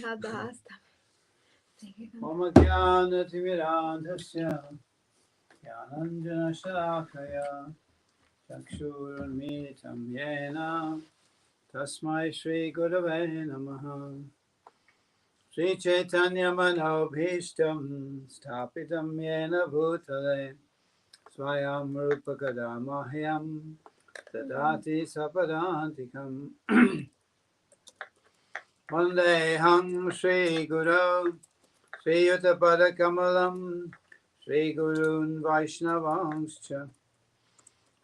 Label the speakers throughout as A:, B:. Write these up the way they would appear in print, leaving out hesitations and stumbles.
A: Radhastami.
B: Mama Jnana Timirandhasya Jnananjana Shalakaya Chakshurunmilitam Yena Tasmai Shri Gurave Namaha Shri Chaitanya Manobhishtam Sthapitam Yena Bhutale Swayam Rupa Kadamahyam Tadati Sapadantikam Vandeham Shri Guru Shri Yuttapada Kamalam Shri Gurun Vaishnavangscha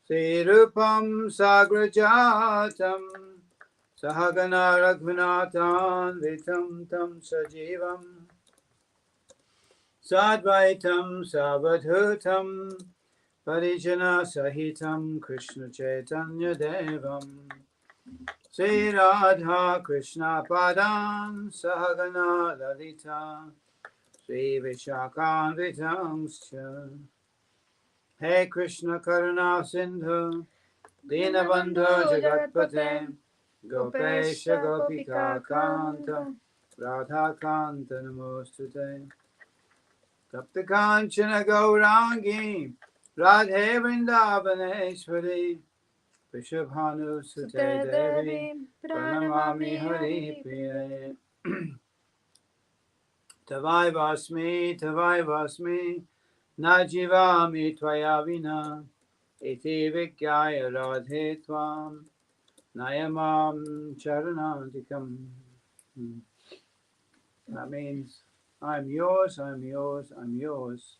B: Shri Rupam Sagrajatam Sahagana Raghunathan Vitam Tam Sajivam Sadvaitam Savadhutam Parijana Sahitam Krishna Chaitanya Devam Shri Radha Krishna Padan Sahagana Lalita Shri Vishakhan Vitamscha Hey Krishna Karuna Sindhu Dinabandhu Jagatpate Gopesha Gopika Kanta Radha Kanta Namostute Tapta Kanchana Gaurangi Radhe Vrindavaneshwari Vishabhanu Sute Devi Pranamami Hari Priye Tavai Vasmi Najivami Tvaya Vina Iti Vikyaya Radhe Tvam Nayamam Charanandikam. That means I'm yours, I'm yours, I'm yours.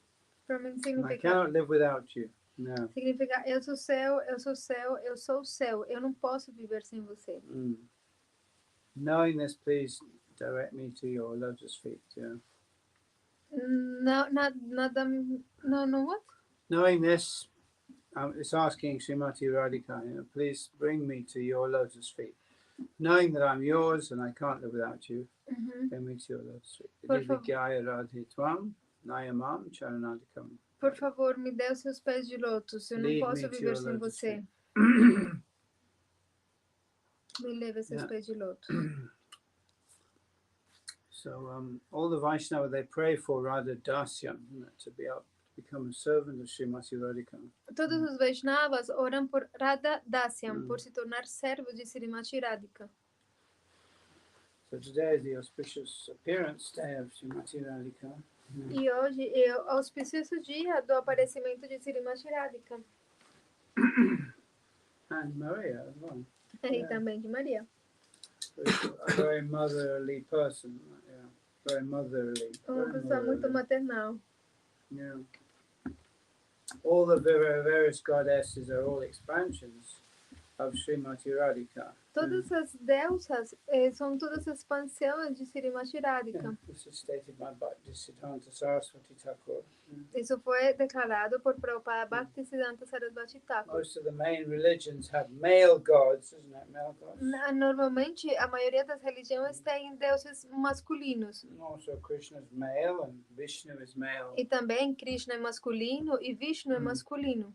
B: And I cannot live without you. No.
A: Significa eu sou seu, eu sou seu, eu sou seu. Eu não posso viver sem você.
B: Knowing this, please direct me to your lotus feet. Yeah.
A: No, what?
B: Knowing this, it's asking Srimati Radhika, please bring me to your lotus feet. Knowing that I'm yours and I can't live without you, bring me to your lotus feet. Vidyaya Radhe Tvam Nayamam Charanadikam.
A: Por favor, me dê os seus pés de lótus. Eu não posso viver sem você. Me leve a seus pés de lótus.
B: So all the Vaishnava, they pray for Radhadasyam, to become a servant of Srimati Radhika.
A: Todos os Vaishnavas oram por Radhadasyam, por se tornar servo de Srimati Radhika.
B: So today is the auspicious appearance day of Srimati Radhika.
A: E hoje é o auspicioso dia do aparecimento de Srimati Radhika.
B: And Maria as well.
A: E também de Maria.
B: A very motherly person. Yeah. Very motherly.
A: Uma pessoa muito maternal.
B: Yeah. All the various goddesses are all expansions of Srimati Radhika.
A: Todas as deusas são todas expansões de Srimati Radhika.
B: This is stated by Bhaktisiddhanta Saraswati Thakur.
A: Isso foi declarado por Prabhupada Bhaktisiddhanta Saraswati Thakur.
B: Most of the main religions have male gods, isn't it? Male gods.
A: Normalmente, a maioria das religiões tem deuses masculinos.
B: Also, Krishna is male and Vishnu is male.
A: E também Krishna é masculino e Vishnu é masculino.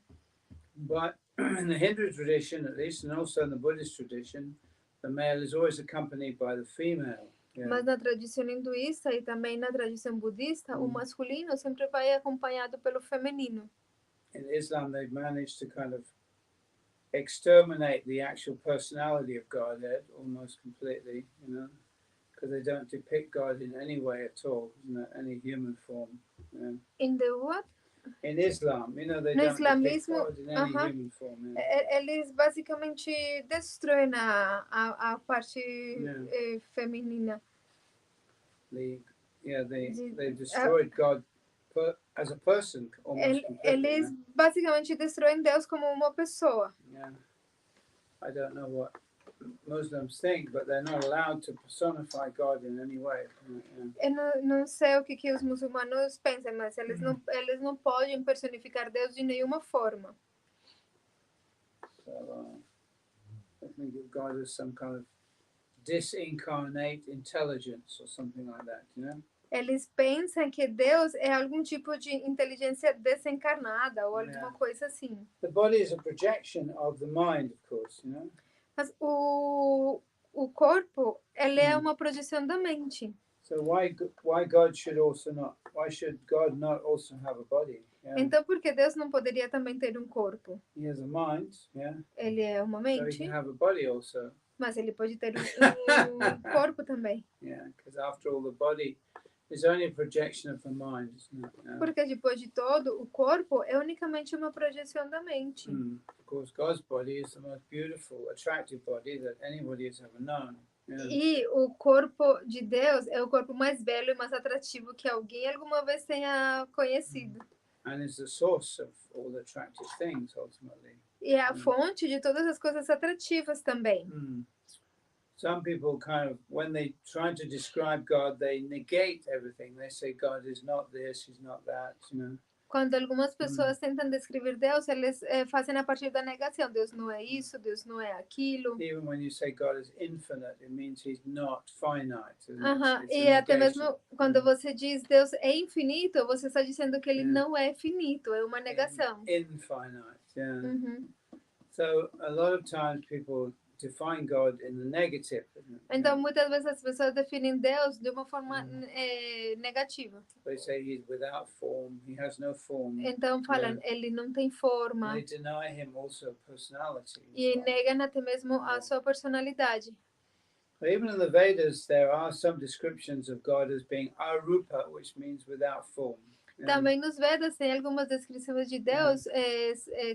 B: But in the Hindu tradition, at least, and also in the Buddhist tradition, the male is always accompanied by the female. Yeah.
A: Mas na tradição hinduísta e também na tradição budista, o masculino sempre vai acompanhado pelo feminino.
B: In Islam, they've managed to kind of exterminate the actual personality of Godhead almost completely, because they don't depict God in any way at all, any human form. Yeah.
A: In the what?
B: In Islam, they don't depict God in any human form. Yeah.
A: Eles basicamente destroem a parte feminina.
B: They destroyed God as a person almost completely.
A: Eles basicamente destroem Deus como uma pessoa.
B: Yeah. I don't know what Muslims think, but they're not allowed to personify God in any way.
A: Eu não sei o que os muçulmanos pensam, mas eles não podem personificar Deus de nenhuma forma.
B: So, I think of God as some kind of disincarnate intelligence or something like that,
A: Eles pensam que Deus é algum tipo de inteligência desencarnada ou alguma coisa assim.
B: The body is a projection of the mind, of course,
A: Mas o o corpo, ele é uma projeção da mente.
B: So why should God not also have a body? Yeah.
A: Então, por que Deus não poderia também ter um corpo?
B: He has a mind, yeah.
A: Ele é uma
B: So he
A: mente,
B: can have a body also.
A: mas ele pode ter um corpo também.
B: Yeah, because after all, the body is only a projection of the mind, isn't it? Yeah.
A: Porque depois de todo, o corpo é unicamente uma projeção da mente.
B: Of course, God's body is the most beautiful, attractive body that anybody has ever known. Yeah.
A: E o corpo de Deus é o corpo mais belo e mais atrativo que alguém alguma vez tenha conhecido.
B: And is the source of all the attractive things, ultimately.
A: E é a fonte de todas as coisas atrativas também.
B: Some people kind of, when they try to describe God, they negate everything. They say God is not this, he's not that, you know.
A: Quando algumas pessoas tentam descrever Deus, eles fazem a partir da negação. Deus não é isso, Deus não é aquilo.
B: Even when you say God is infinite, it means he's not finite.
A: E até mesmo quando você diz Deus é infinito, você está dizendo que ele não é finito, é uma negação.
B: Infinite, yeah. So a lot of times people define God in the negative.
A: Então, muitas vezes as pessoas definem Deus de uma forma negativa.
B: They say he's without form, he has no form.
A: Então, falam, ele não tem forma.
B: They deny him also personality.
A: E negam até mesmo a sua personalidade.
B: Even in the Vedas, there are some descriptions of God as being arupa, which means without form.
A: Também nos Vedas tem algumas descrições de Deus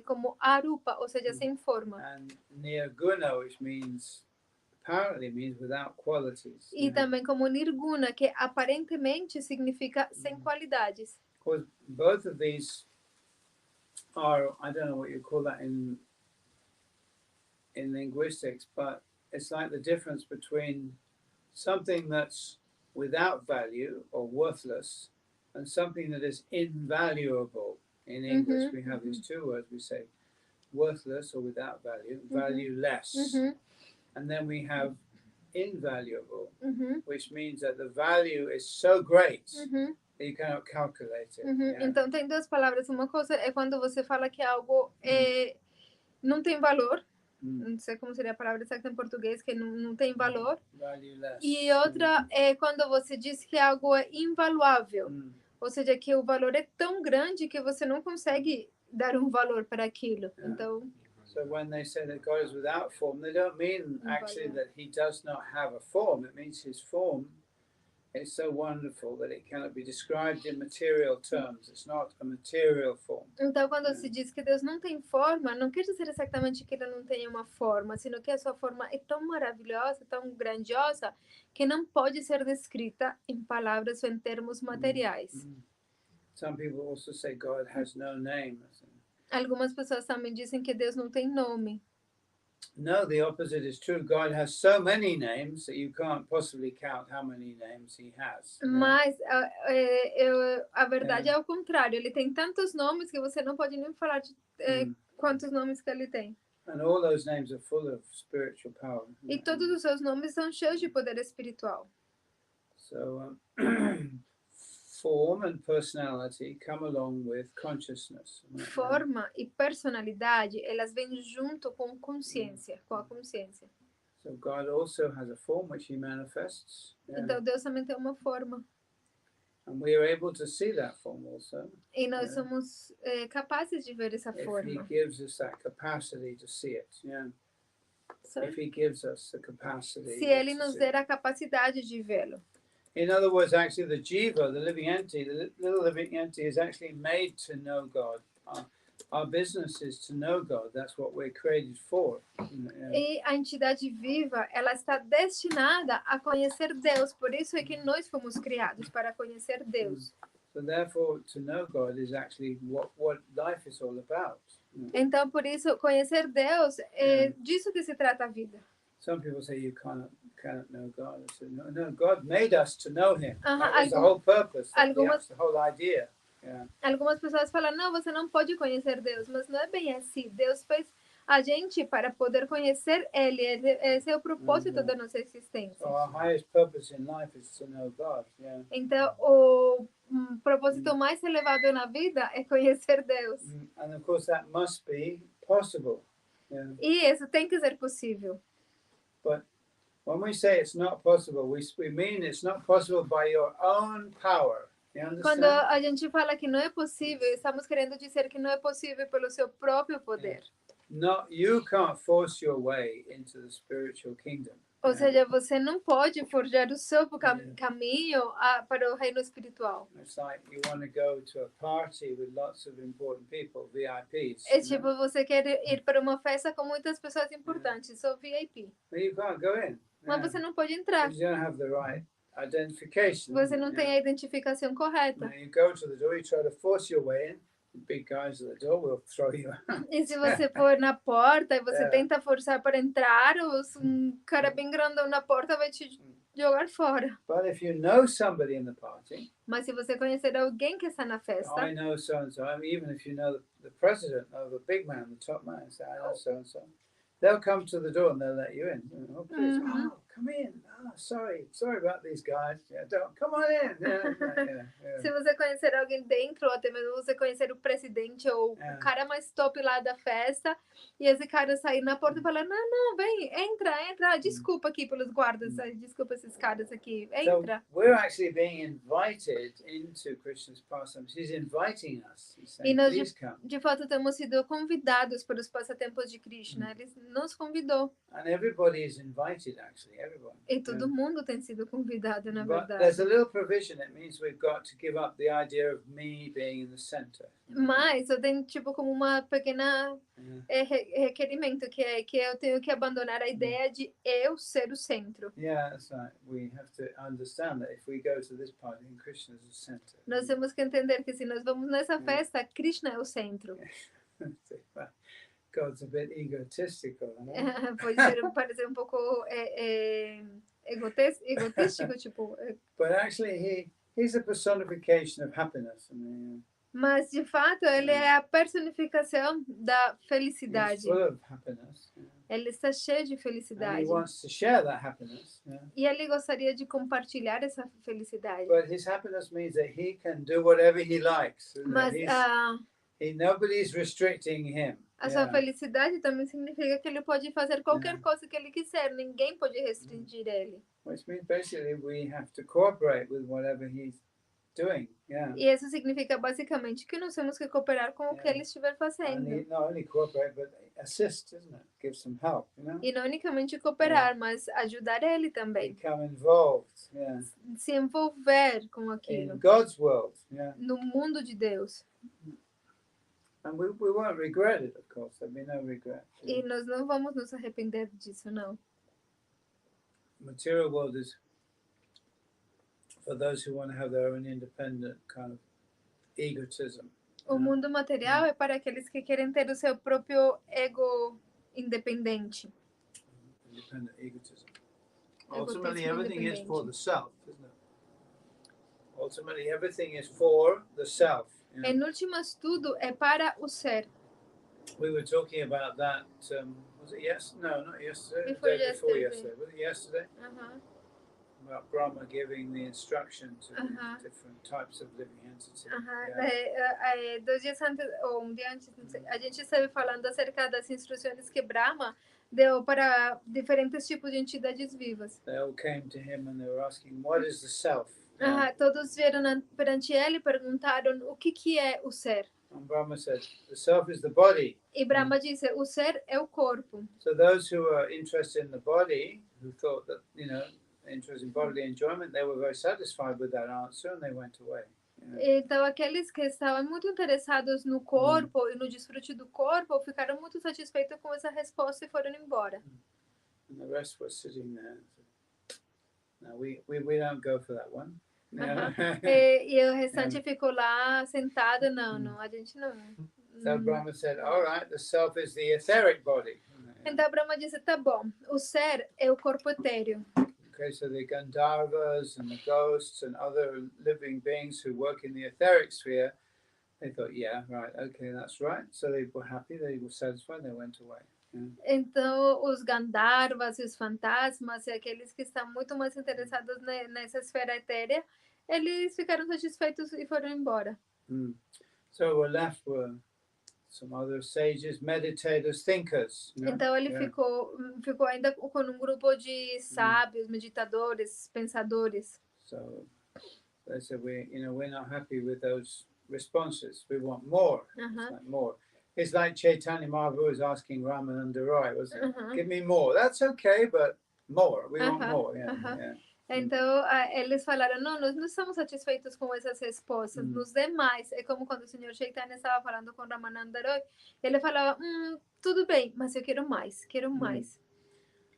A: como arupa, ou seja, sem forma.
B: And nirguna, which apparently means without qualities.
A: E também como nirguna, que aparentemente significa sem qualidades.
B: Because both of these are, I don't know what you call that in linguistics, but it's like the difference between something that's without value or worthless and something that is invaluable. In English, we have these two words. We say worthless or without value, valueless. And then we have invaluable, which means that the value is so great that you cannot calculate it. Yeah.
A: Então, tem duas palavras. Uma coisa é quando você fala que algo não tem valor. Não sei como seria a palavra exata em português, que não tem valor.
B: Valueless.
A: E outra é quando você diz que algo é invaluável. Ou seja, que o valor é tão grande que você não consegue dar um valor para aquilo. Então,
B: so when they say that God is without form, they don't mean actually that he does not have a form. It means his form is so wonderful that it cannot be described in material terms. It's not a material form.
A: Então, quando se diz que Deus não tem forma, não quer dizer exatamente que ele não tenha uma forma, sino que a sua forma é tão maravilhosa, tão grandiosa, que não pode ser descrita em palavras ou em termos materiais.
B: Some people also say God has no name.
A: Algumas pessoas também dizem que Deus não tem nome.
B: No, the opposite is true. God has so many names that you can't possibly count how many names he has.
A: Mas a verdade é o contrário. Ele tem tantos nomes que você não pode nem falar de quantos nomes que ele tem.
B: And all those names are full of spiritual power.
A: E todos os seus nomes são cheios de poder espiritual.
B: So form and personality come along with consciousness.
A: Forma e personalidade, elas vêm junto com consciência, com a consciência.
B: So God also has a form which he manifests.
A: Então Deus também tem uma forma.
B: And we are able to see that form also.
A: E nós somos capazes de ver essa forma.
B: If he gives us that capacity to see it, yeah. If he gives us the capacity.
A: Se ele nos der a capacidade de vê-lo.
B: In other words, actually, the jiva, the living entity, the little living entity is actually made to know God. Our business is to know God. That's what we're created for.
A: E a entidade viva, ela está destinada a conhecer Deus. Por isso é que nós fomos criados para conhecer Deus.
B: So therefore, to know God is actually what life is all about.
A: Então, por isso, conhecer Deus é disso que se trata a vida.
B: Some people say you cannot know God. I said, no, God made us to know him. That was the whole purpose. That's the whole idea. Yeah.
A: Algumas pessoas falam, não, você não pode conhecer Deus, mas não é bem assim. Deus fez a gente para poder conhecer Ele. Esse é o propósito da nossa existência.
B: So our highest purpose in life is to know God. Yeah.
A: Então, o propósito mais elevado na vida é conhecer Deus.
B: And of course that must be possible. Yeah.
A: E isso tem que ser possível.
B: But When we say it's not possible, we mean it's not possible by your own power. You
A: Quando
B: understand?
A: a gente fala que não é possível, estamos querendo dizer que não é possível pelo seu próprio poder.
B: Not, you can't force your way into the spiritual kingdom.
A: Ou seja, você não pode forjar o seu caminho para o reino espiritual.
B: It's like you want to go to a party with lots of important people, VIPs.
A: É tipo, você quer ir para uma festa com muitas pessoas importantes, sou VIP.
B: But you can't go in.
A: Mas você não pode entrar.
B: You don't have the right identification.
A: Você não tem a identificação correta.
B: You go to the door, you try to force your way in. The big guys at the door will throw you out.
A: E se você for na porta e você tenta forçar para entrar, cara bem grandão na porta vai te jogar fora.
B: But if you know somebody in the party,
A: mas se você conhecer alguém que está na festa,
B: I know so and so. I mean, even if you know the president or the big man, the top man, say I know so and so. They'll come to the door and they'll let you in. Oh, please, come in. Oh, sorry about these guys. Don't come on in.
A: Se você conhecer alguém dentro, ou até mesmo você conhecer o presidente ou o cara mais top lá da festa, e esse cara sair na porta e falar, não, vem, entra, desculpa aqui pelos guardas, desculpa esses caras aqui, entra.
B: So we're actually being invited into Krishna's pastimes. He's inviting us. He's saying,
A: e nós,
B: please come.
A: De fato, temos sido convidados para os passatempos de Krishna. Ele nos convidou.
B: And everybody is invited, actually, everyone.
A: E todo mundo tem sido convidado, na
B: But
A: verdade.
B: there's a little provision. It means we've got to give up the idea of me being in the center.
A: Mas eu tenho tipo como uma pequena requerimento que é que eu tenho que abandonar a ideia de eu ser o centro.
B: Yeah, that's right. We have to understand that if we go to this party, Krishna is the center.
A: Nós temos que entender que se nós vamos nessa festa, Krishna é o centro.
B: God's a bit egotistical,
A: Pode parecer um pouco egotístico, tipo.
B: But actually, he's a personification of happiness.
A: Mas de fato ele é a personificação da felicidade.
B: He's full of happiness.
A: Ele está cheio de felicidade.
B: And he wants to share that happiness.
A: E ele gostaria de compartilhar essa felicidade.
B: But his happiness means that he can do whatever he likes.
A: Mas
B: nobody's restricting him.
A: A sua felicidade também significa que ele pode fazer qualquer coisa que ele quiser. Ninguém pode restringir ele.
B: Which means basically we have to cooperate with whatever he's doing.
A: E isso significa basicamente que nós temos que cooperar com o que ele estiver fazendo.
B: And not only cooperate, but assist, isn't it? Give some help,
A: E não unicamente cooperar, mas ajudar ele também.
B: Become involved.
A: Se envolver com aquilo.
B: In God's world.
A: No mundo de Deus.
B: And we won't regret it, of course. There'll be no regret.
A: E nós não vamos nos arrepender disso, não.
B: Material world is for those who want to have their own independent kind of egotism.
A: O mundo material é para aqueles que querem ter o seu próprio ego independente.
B: Independent egotism. Ultimately, everything is for the self, isn't it? Ultimately, everything is for the self.
A: Em últimas, tudo é para o ser.
B: We were talking about that. Was it yesterday? No, not yesterday.
A: Before
B: yesterday.
A: yesterday.
B: Was it yesterday? About Brahma giving the instruction to different types of living entities.
A: 2 dias antes, ou dia antes, a gente estava falando acerca das instruções que Brahma deu para diferentes tipos de entidades vivas.
B: They all came to him and they were asking, "What is the self?"
A: Todos vieram perante ele e perguntaram o que é o ser.
B: And Brahma said, "The self is the body."
A: E Brahma disse, o ser é o corpo.
B: So those who are interested in the body, who thought that, interested in bodily enjoyment, they were very satisfied with that answer and they went away.
A: Então, aqueles que estavam muito interessados no corpo e no desfrute do corpo ficaram muito satisfeitos com essa resposta e foram embora.
B: And the rest were sitting there. No, we don't go for that one.
A: E o restante ficou lá sentado, não, a gente não.
B: So Brahma said, "All right, the self is the etheric body."
A: Então Brahma disse, tá bom, o ser é o corpo etéreo.
B: Okay, so the Gandharvas and the ghosts and other living beings who work in the etheric sphere, they thought, yeah, right, okay, that's right. So they were happy, they were satisfied, they went away.
A: Então, os Gandharvas e os fantasmas, e aqueles que estão muito mais interessados nessa esfera etérea, eles ficaram satisfeitos e foram embora.
B: So we're left with some other sages, meditators, thinkers. You know?
A: Então ele ficou ainda com um grupo de sábios, meditadores, pensadores.
B: So they said we're not happy with those responses. We want more. It's like more. It's like Chaitanya Maharaj was asking Ramananda Roy, wasn't it? Give me more. That's okay, but more. We want more. Yeah.
A: Então, eles falaram, não, nós não estamos satisfeitos com essas respostas, nos dê mais. É como quando o senhor Chaitanya estava falando com Ramananda Roy, ele falava, tudo bem, mas eu quero mais, quero mais.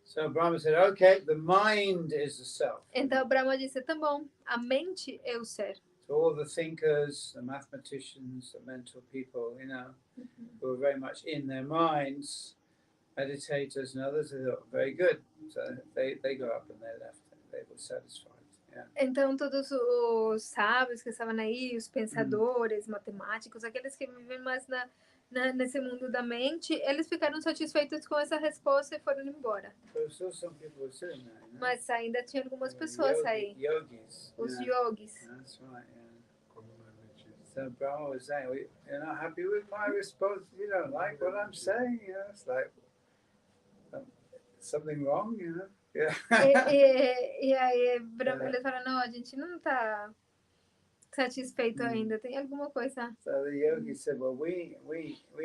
B: So Brahma said, okay, the mind is the self.
A: Então, Brahma disse, tá bom, a mente é o ser.
B: So all the thinkers, the mathematicians, the mental people, who are very much in their minds, meditators and others, they thought, very good. So they got up and they left. They were satisfied. Yeah.
A: Então, todos os sábios que estavam aí, os pensadores, matemáticos, aqueles que vivem mais nesse mundo da mente, eles ficaram satisfeitos com essa resposta e foram embora. Mas ainda tinha algumas pessoas aí.
B: Yogis.
A: Os yogis.
B: That's right, yeah. So Brahma was saying, you're not happy with my response? You don't like what I'm saying? It's like something wrong, Yeah.
A: E aí, eles falaram, não, a gente não está satisfeito ainda, tem alguma coisa.
B: So the yogi said, well, we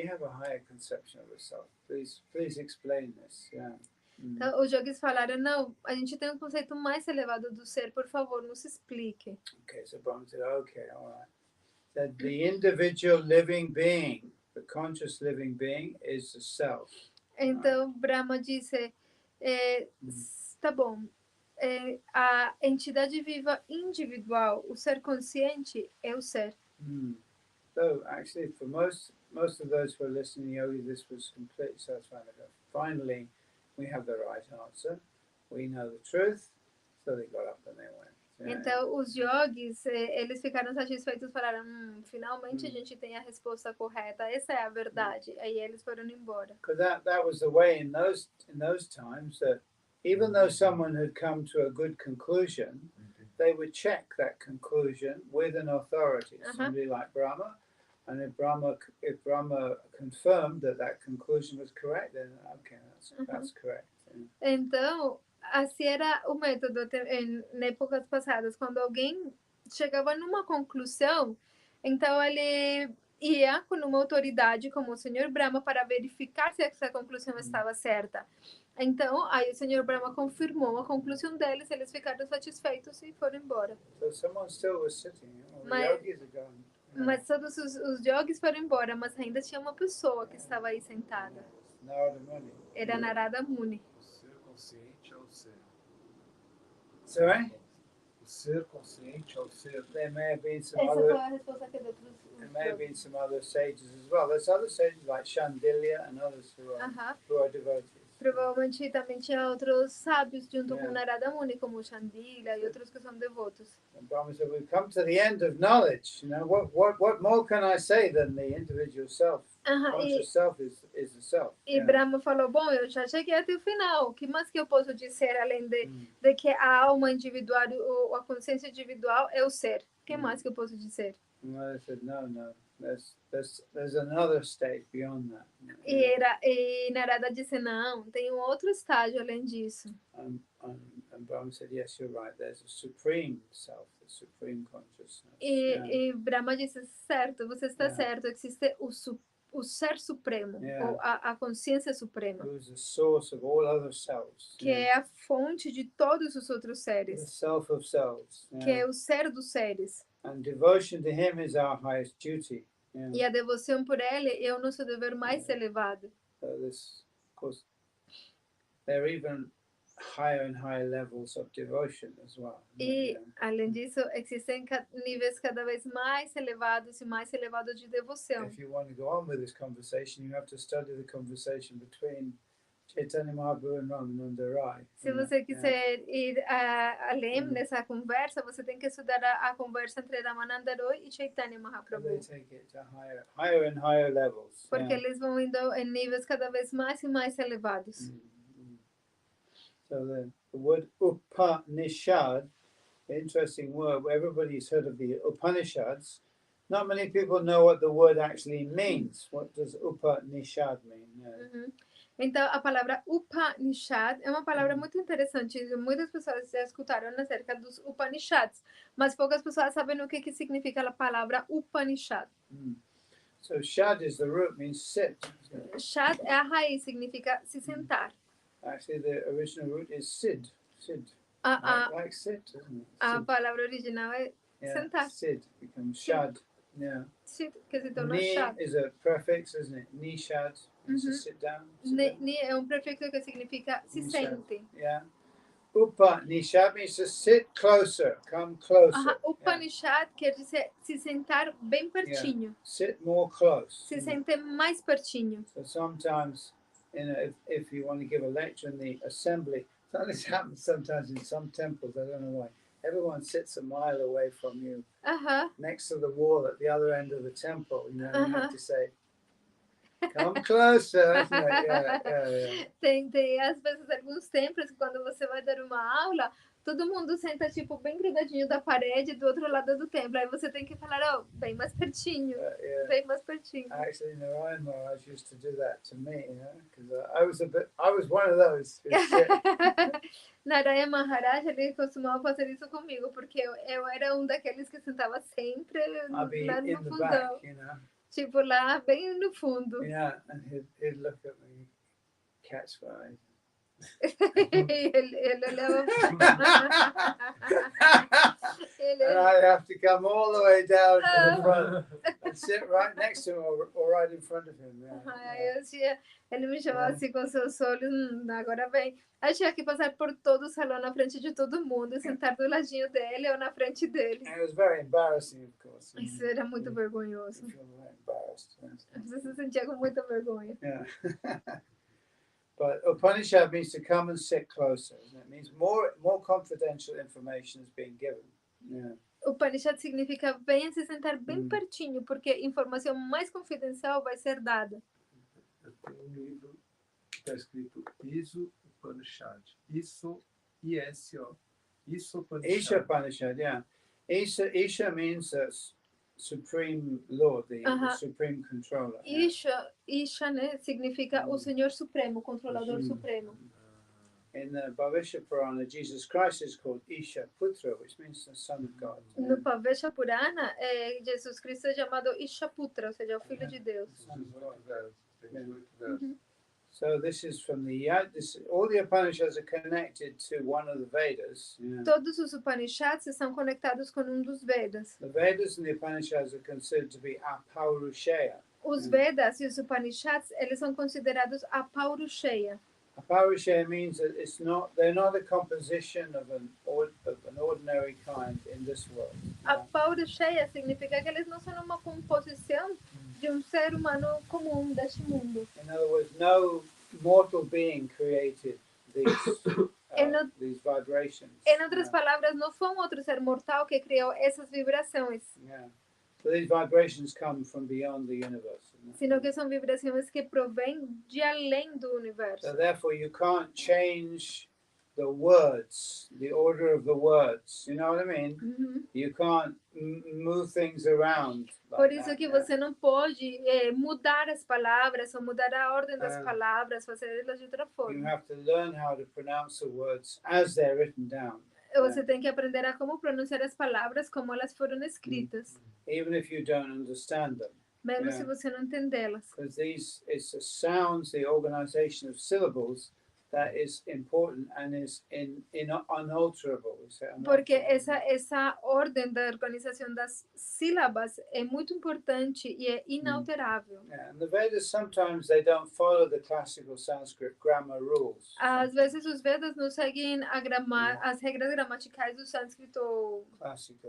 B: have a higher conception of ourselves. Please explain this. Yeah.
A: Então, os yogis falaram, não, a gente tem um conceito mais elevado do ser, por favor, nos explique.
B: Okay, so Brahma said, okay, all right. That the individual living being, the conscious living being, is the self.
A: Então, Brahma disse, tá bom, a entidade viva individual, o ser consciente é o ser.
B: So actually, for most of those who are listening, Yogi, this was completely satisfying. Finally, we have the right answer. We know the truth. So they got up and they went. Yeah.
A: Então, os yogis, eles ficaram satisfeitos e falaram, finalmente a gente tem a resposta correta, essa é a verdade. Aí eles foram embora.
B: Because that was the way in those times that even though someone had come to a good conclusion, they would check that conclusion with an authority, somebody like Brahma. And if Brahma confirmed that conclusion was correct, then okay, that's correct. Yeah.
A: Então, assim era o método em épocas passadas. Quando alguém chegava numa conclusão, então ele ia com uma autoridade como o senhor Brahma para verificar se essa conclusão estava certa. Então, aí o senhor Brahma confirmou a conclusão deles, eles ficaram satisfeitos e foram embora.
B: So someone still was sitting. The yogis are gone.
A: Mas todos os yogis foram embora, mas ainda tinha uma pessoa que estava aí sentada.
B: Narada Muni.
A: Era Narada Muni.
C: O ser consciente é o ser.
B: Sorry?
C: O ser consciente é o ser.
B: There may have been some
A: Essa
B: other.
A: foi a resposta que deu para os
B: There may have been some other sages as well. There's other sages like Shandilya and others who are devotees.
A: Provavelmente também tinha outros sábios junto com Narada Muni, como Shandila e outros que são devotos.
B: And Brahma said, we've come to the end of knowledge. What more can I say than the individual self? Conscious self is the self.
A: E Brahma falou, bom, eu já cheguei até o final. O que mais que eu posso dizer além de que a alma individual, ou a consciência individual é o ser? O que mais que eu posso dizer?
B: And I said, no. There's another state beyond that.
A: E Narada disse, não, tem um outro estágio além disso.
B: And Brahma said, yes, you're right. There's a supreme self, the supreme consciousness.
A: E Brahma disse, certo, você está certo, existe o ser supremo, ou a consciência suprema,
B: Who is the source of all other selves.
A: que é a fonte de todos os outros
B: The
A: seres,
B: self of selves.
A: que é o ser dos seres.
B: And devotion to him is our highest duty.
A: E a devoção por ele é o nosso dever mais elevado.
B: So this, of course, there are even higher and higher levels of devotion as well.
A: E, além disso, existem níveis cada vez mais elevados e mais elevados de devoção.
B: If you want to go on with this conversation, you have to study the conversation between Chaitanya Mahaprabhu and Ramananda Rai.
A: Se você quiser ir além nessa conversa, você tem que estudar a conversa entre Ramananda Roy e Chaitanya
B: They
A: Mahaprabhu.
B: take it to higher and higher levels.
A: Porque eles vão indo em níveis cada vez mais e mais elevados.
B: So the word Upanishad, interesting word. Everybody's heard of the Upanishads. not many people know what the word actually means. What does Upanishad mean? Yeah.
A: Então, a palavra Upanishad é uma palavra muito interessante. Muitas pessoas já escutaram acerca dos Upanishads, mas poucas pessoas sabem o que significa a palavra Upanishad.
B: So shad is the root, means sit.
A: Shad é a raiz, significa se sentar.
B: Actually, the original root is sid. Sid. Like sit, isn't it?
A: A
B: Sid.
A: palavra original é sentar.
B: Sid becomes shad. Yeah.
A: Sid, que se torna
B: Ni
A: shad.
B: is a prefix, isn't it? Ni shad. Means to sit down.
A: Ni é um prefixo que significa se sente.
B: Yeah. Upanishad means to sit closer, come closer.
A: Upanishad quer dizer se sentar bem pertinho.
B: Yeah. Sit more close.
A: Se sentar mais pertinho.
B: So sometimes, if you want to give a lecture in the assembly, this happens sometimes in some temples, I don't know why. Everyone sits a mile away from you, next to the wall at the other end of the temple. You know, you have to say, come closer. Yeah.
A: Tem às vezes alguns templos que quando você vai dar uma aula, todo mundo senta tipo bem grudadinho da parede do outro lado do templo. Aí você tem que falar, bem mais pertinho, bem mais pertinho.
B: Actually, Narayan Maharaj used to do that to me, because I was one of those.
A: Narayan Maharaj, ele costumava fazer isso comigo, porque eu era um daqueles que sentava sempre lá no fundão.
B: Back, you know?
A: Tipo lá bem no fundo.
B: Yeah, and he'd look at me, catch my eye.
A: ele olhava
B: and I'd have to come all the way down to the front and sit right next to him or right in front of him.
A: Ele me chamava assim com seus olhos, agora vem. Aí tinha que passar por todo o salão na frente de todo mundo, sentar do ladinho dele ou na frente dele.
B: And it was very embarrassing, of course.
A: Isso era muito vergonhoso. Você se sentia com muita vergonha.
B: Yeah. But Upanishad means to come and sit closer. It means more confidential information is being given. Yeah.
A: Upanishad significa venha se sentar bem pertinho, porque informação mais confidencial vai ser dada.
C: Eu tenho um livro que está escrito Iso Upanishad. Isso, I-S-O. Isso Upanishad.
B: Isha Upanishad, yeah. Isha means Supreme Lord, the Supreme Controller.
A: Isha, né, significa o Senhor Supremo, o Controlador Supremo.
B: In the Bhavishya Purana, Jesus Christ is called Isha Putra, which means the Son of God.
A: No Bhavishya Purana, Jesus Cristo é chamado Isha Putra, ou seja, o Filho de Deus.
B: So this is from all the Upanishads are connected to one of the Vedas. Yeah.
A: Todos os Upanishads estão conectados com um dos Vedas.
B: The Vedas and the Upanishads are considered to be Apaurushaya.
A: Os Vedas e os Upanishads, eles são considerados Apaurushaya.
B: Apaurushaya means that they're not a composition of an ordinary kind in this world.
A: Apaurushaya significa que eles não são uma composição de ser humano comum deste mundo.
B: In other words, no mortal being created these vibrations.
A: Em outras palavras, não foi outro ser mortal que criou essas vibrações.
B: Yeah. So these vibrations come from beyond the universe.
A: Sino que são vibrações que provêm de além do universo.
B: So therefore you can't change the words, the order of the words. You know what I mean? You can't move things around.
A: Por isso que você não pode mudar as palavras ou mudar a ordem das palavras, fazer elas de outra forma.
B: You have to learn how to pronounce the words as they're written down.
A: Você tem que aprender a como pronunciar as palavras como elas foram escritas.
B: Even if you don't understand them.
A: Mesmo se você não entendê-las.
B: Because it's the sounds, the organization of syllables that is important and is unalterable.
A: Porque essa ordem da organização das sílabas é muito importante e é inalterável.
B: Yeah, and the Vedas sometimes they don't follow the classical Sanskrit grammar rules.
A: Às vezes os Vedas não seguem as regras gramaticais do sânscrito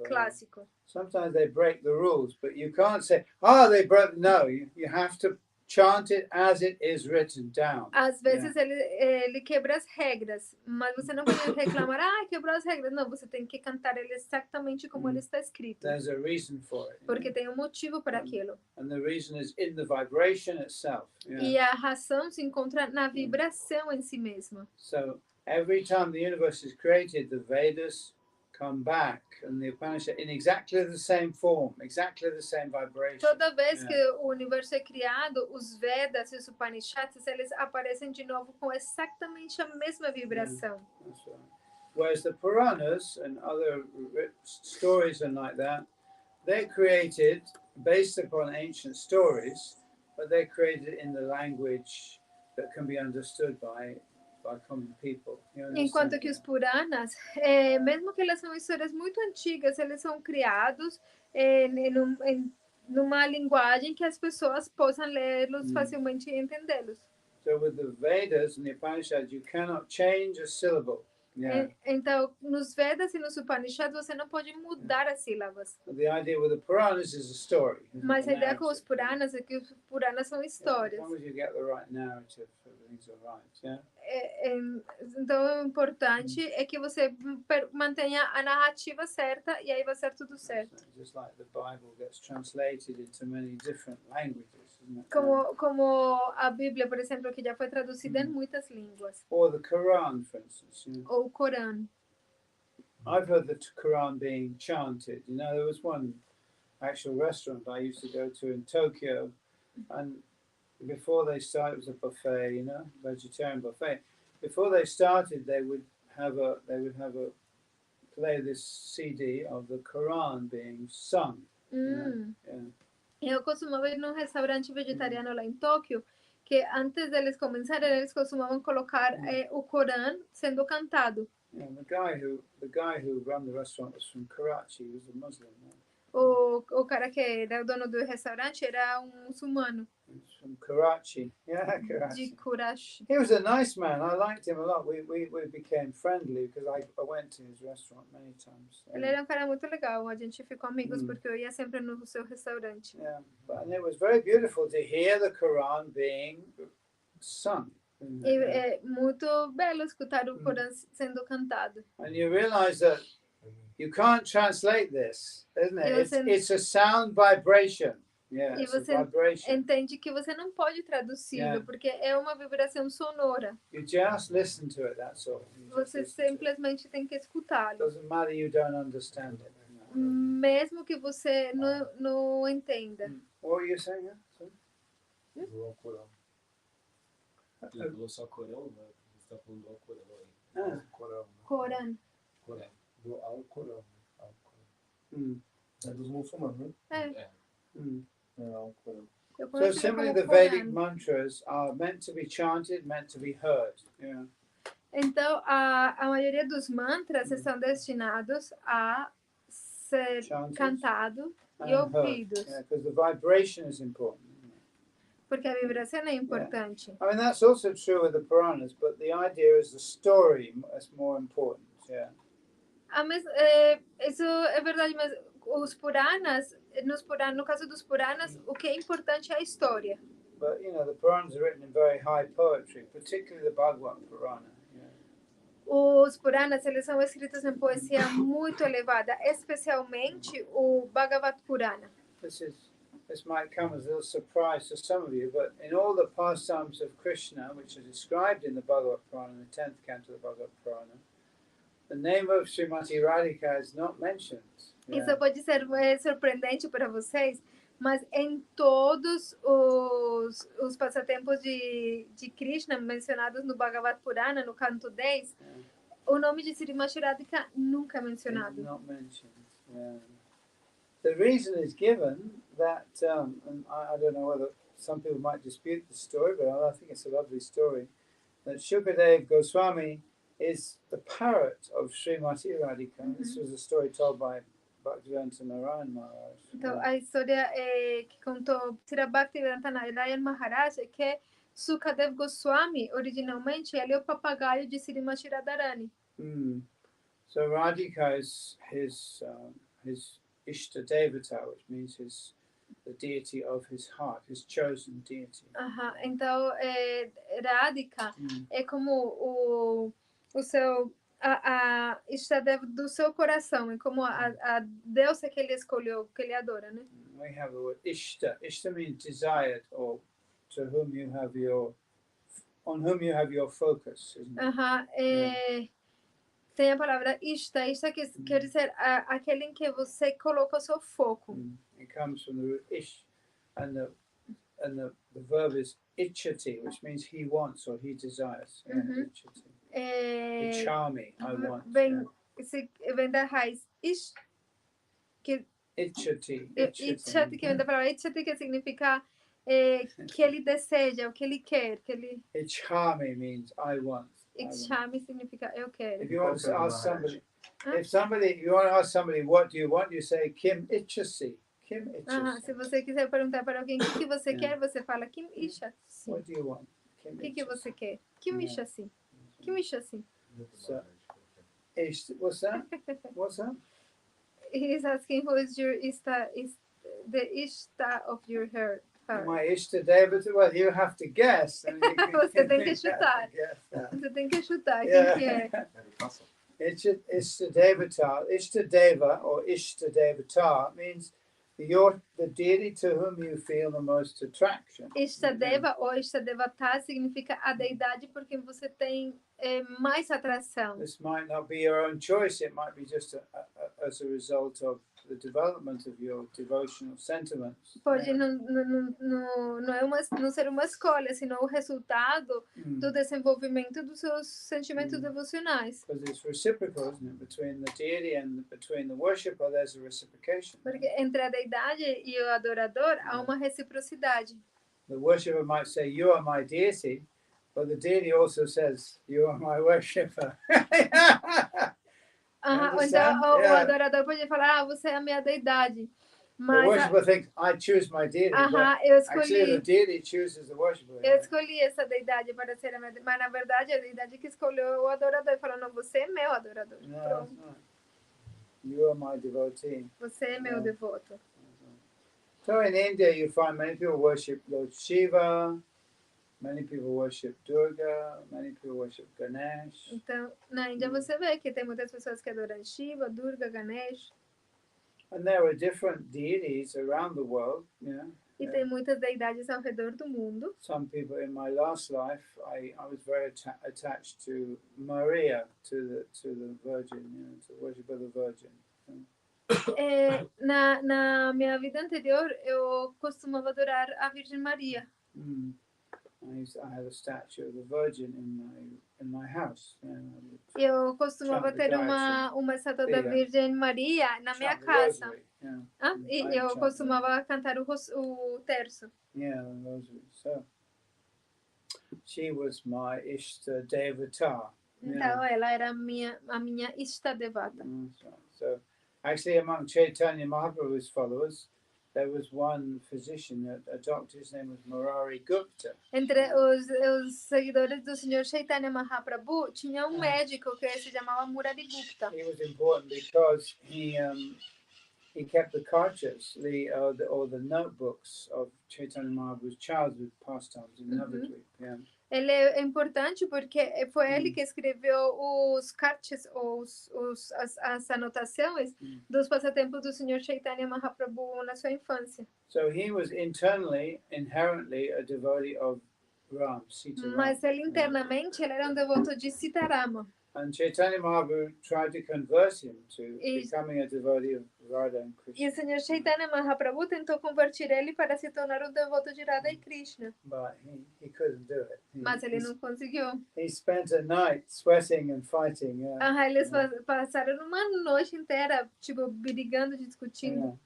A: clássico.
B: Yeah. Sometimes they break the rules, but you can't say, they broke. No, you have to chant it as it is written down.
A: Às vezes ele quebra as regras, mas você não pode reclamar, quebrou as regras. Não, você tem que cantar ele exatamente como ele está escrito.
B: There's a reason for it.
A: Porque tem um motivo para aquilo.
B: And the reason is in the vibration itself. Yeah.
A: E a razão se encontra na vibração em si mesma.
B: So every time the universe is created, the Vedas come back, and the Upanishad in exactly the same form, exactly the same vibration.
A: Toda vez que o universo é criado, os Vedas e os Upanishads, eles aparecem de novo com exatamente a mesma vibração.
B: That's right. Whereas the Puranas and other stories and like that, they're created based upon ancient stories, but they're created in the language that can be understood by common people.
A: Enquanto que os Puranas, mesmo que elas são histórias muito antigas, eles são criados numa linguagem que as pessoas possam lê-los facilmente e entendê-los.
B: So with the Vedas and the Upanishads, you cannot change a syllable.
A: Então, nos Vedas e nos Upanishads, você não pode mudar as sílabas.
B: The idea with the Puranas is a story.
A: Mas a ideia com os Puranas é que os Puranas são histórias.
B: As long as you get the right narrative, everything's all right.
A: Então, o importante é que você mantenha a narrativa certa e aí vai ser tudo certo.
B: Just like the Bible gets translated into many different languages, isn't it?
A: Como a Bíblia, por exemplo, que já foi traduzida em muitas línguas.
B: Or the Quran, for instance.
A: Ou o Corão.
B: I've heard the Quran being chanted. There was one actual restaurant I used to go to in Tokyo, and before they started, it was a buffet, vegetarian buffet. Before they started, they would have a play this CD of the Quran being sung.
A: Eu costumava ir num restaurante vegetariano lá em Tóquio, que antes deles começarem, eles costumavam colocar o Corão sendo cantado.
B: The guy who ran the restaurant was from Karachi. He was a Muslim.
A: O cara que era o dono do restaurante era muçulmano.
B: From Karachi. Karachi.
A: De Karachi.
B: He was a nice man. I liked him a lot. We became friendly because I went to his restaurant many times.
A: Ele era um cara muito legal. A gente ficou amigos porque eu ia sempre no seu restaurante.
B: And it was very beautiful to hear the Quran being sung.
A: E é muito belo escutar o Corão sendo cantado.
B: And you realize that you can't translate this, isn't it? It's a sound vibration.
A: E você entende que você não pode traduzi-lo, porque é uma vibração sonora.
B: You just listen to it, that's all.
A: Você simplesmente tem que escutá-lo.
B: Doesn't matter you don't understand it.
A: Mesmo que você não entenda.
B: What were you saying?
C: Do Corão. Ele falou só Corão, né? Você está falando do Alcorão aí. Corão.
A: Corão.
C: Do Alcorão. É dos muçulmanos, né? Alcorão.
B: So simply the Vedic mantras are meant to be chanted, meant to be heard.
A: Então, a maioria dos mantras estão destinados a ser cantado e ouvidos.
B: Because the vibration is important.
A: Porque a vibração é importante.
B: I mean, that's also true with the Puranas, but the idea is the story is more important.
A: Isso é verdade, mas os Puranas, no caso dos Puranas, o que é importante é a história.
B: But the Puranas are written in very high poetry, particularly the Bhagavad Purana.
A: Os Puranas, eles são escritos em poesia muito elevada, especialmente o Bhagavad Purana.
B: This might come as a little surprise to some of you, but in all the pastimes of Krishna, which are described in the Bhagavad Purana, the 10th canto of the Bhagavad Purana, the name of Srimati Radhika is not mentioned.
A: Isso pode ser surpreendente para vocês, mas em todos os passatempos de Krishna mencionados no Bhagavad Purana, no canto 10, o nome de Srimati Radhika nunca é mencionado.
B: Not mentioned. The reason is given that, and I don't know whether some people might dispute the story, but I think it's a lovely story, that Shukadev Goswami is the parrot of Srimati Radhika. This was a story told by Bhaktivedanta Narayan Maharaj.
A: Então, a história que contou Sri Bhaktivedanta Narayan Maharaj é que Sukadev Goswami, originalmente, ele é o papagaio de Srimati Radharani.
B: So Radhika is his Ishta Devata, which means the deity of his heart, his chosen deity.
A: Então, Radhika é como o seu a Ishtadev do seu coração, é como a deusa que ele escolheu, que ele adora, né?
B: We have the word Ishta. Ishta means desired, or on whom you have your focus, isn't it?
A: tem a palavra ishta. Ishta quer dizer aquele em que você coloca o seu foco.
B: It comes from the root ish, and the verb is ichati, which means he wants or he desires. Ichati. Ichami, I want.
A: Vem da raiz ish, que
B: Ichati.
A: Ichati, que vem da palavra ichati, que significa que ele deseja, o que ele quer, que ele...
B: Ichami means I want.
A: Ichami significa eu quero.
B: If you want to ask somebody, if you want to ask somebody what do you want, you say Kim Ichasi. Kim Ichasi.
A: Se você quiser perguntar para alguém o que você quer, você fala Kim Ichasi.
B: What do you want?
A: O que você quer? Kim Ichasi. Kim Ichasi.
B: So, what's that? What's that?
A: He's asking who is your Ishta, the Ishta of your heart.
B: My Ishta Devata? Well, you have to guess.
A: Você tem que chutar. Você tem que chutar quem que é.
B: Ishta Devata, Ishta Deva or Ishta Devata means the deity to whom you feel the most attraction.
A: Ishta Deva ou Ishta Devata significa a deidade por quem você tem mais atração.
B: This might not be your own choice. It might be just as a result of the development of your devotional sentiments.
A: Pode não ser uma escolha, senão o resultado do desenvolvimento dos seus sentimentos devocionais.
B: Because it's reciprocal, isn't it? Between the deity and between the worshipper, there's a reciprocation.
A: Porque entre a deidade e o adorador há uma reciprocidade.
B: The worshipper might say, "You are my deity," but the deity also says, "You are my worshipper."
A: Então o adorador pode falar, você é a minha deidade. Mas
B: the worshipper thinks, "I choose my deity."
A: eu escolhi.
B: Actually, the deity chooses the worshipper.
A: Eu escolhi essa deidade para ser a minha deidade, mas na verdade a deidade que escolheu o adorador, falando, não, você é meu adorador.
B: No, you are my devotee.
A: Você é meu devoto.
B: So in India, you find many people worship Lord Shiva. Many people worship Durga, many people worship Ganesh.
A: Então, na Índia você vê que tem muitas pessoas que adoram Shiva, Durga, Ganesh.
B: And there are different deities around the world,
A: E tem muitas deidades ao redor do mundo.
B: Some people in my last life, I was very attached to Maria, to the Virgin, to the worship of the Virgin.
A: Na minha vida anterior, eu costumava adorar a Virgem Maria.
B: I had a statue of the Virgin in my house.
A: Eu costumava ter uma estátua da Virgem Maria na minha casa. E eu costumava cantar o terço.
B: Yeah, the rosary. So she was my Ishta Devata.
A: Então ela era a minha Ishta Devata.
B: So actually, among Chaitanya Mahaprabhu's followers, there was one physician, a doctor, his name was Murari Gupta.
A: Entre os seguidores do Senhor Chaitanya Mahaprabhu, tinha médico que se chamava Murari Gupta.
B: He was important because he kept the cartas, or the notebooks of Chaitanya Mahaprabhu's childhood pastimes in Navadvip.
A: Ele é importante porque foi ele que escreveu os cartas, as anotações dos passatempos do Senhor Chaitanya Mahaprabhu na sua infância.
B: So he was inherently a devotee of Ram, Sita Ram.
A: Mas ele internamente ele era um devoto de Sitarama.
B: And Chaitanya Mahaprabhu tried to convert him to becoming a devotee of Radha and Krishna.
A: E o Senhor Chaitanya Mahaprabhu tentou converter ele para se tornar um devoto de Radha e Krishna.
B: But he couldn't do it.
A: Mas ele não conseguiu.
B: He spent a night sweating and fighting.
A: Eles passaram uma noite inteira, tipo, brigando, discutindo.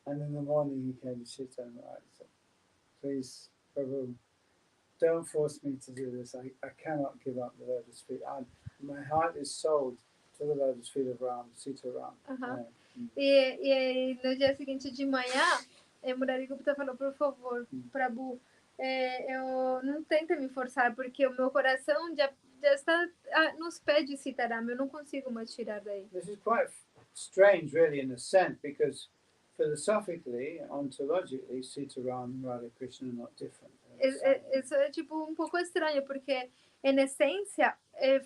B: And in the morning he came to Chaitanya Mahaprabhu. So, please, Prabhu, don't force me to do this. I cannot give up the lotus feet. My heart is sold to the lotus feet of Ram, Sita Ram.
A: E no dia seguinte de manhã, Murari Gupta falou, por favor, Prabhu, eu não tenta me forçar, porque o meu coração já está nos pés de Sitaram, eu não consigo mais tirar daí.
B: This is quite strange, really, in a sense, because philosophically, ontologically, Sitaram and Radha Krishna are not different.
A: Isso é tipo um pouco estranho, porque em essência,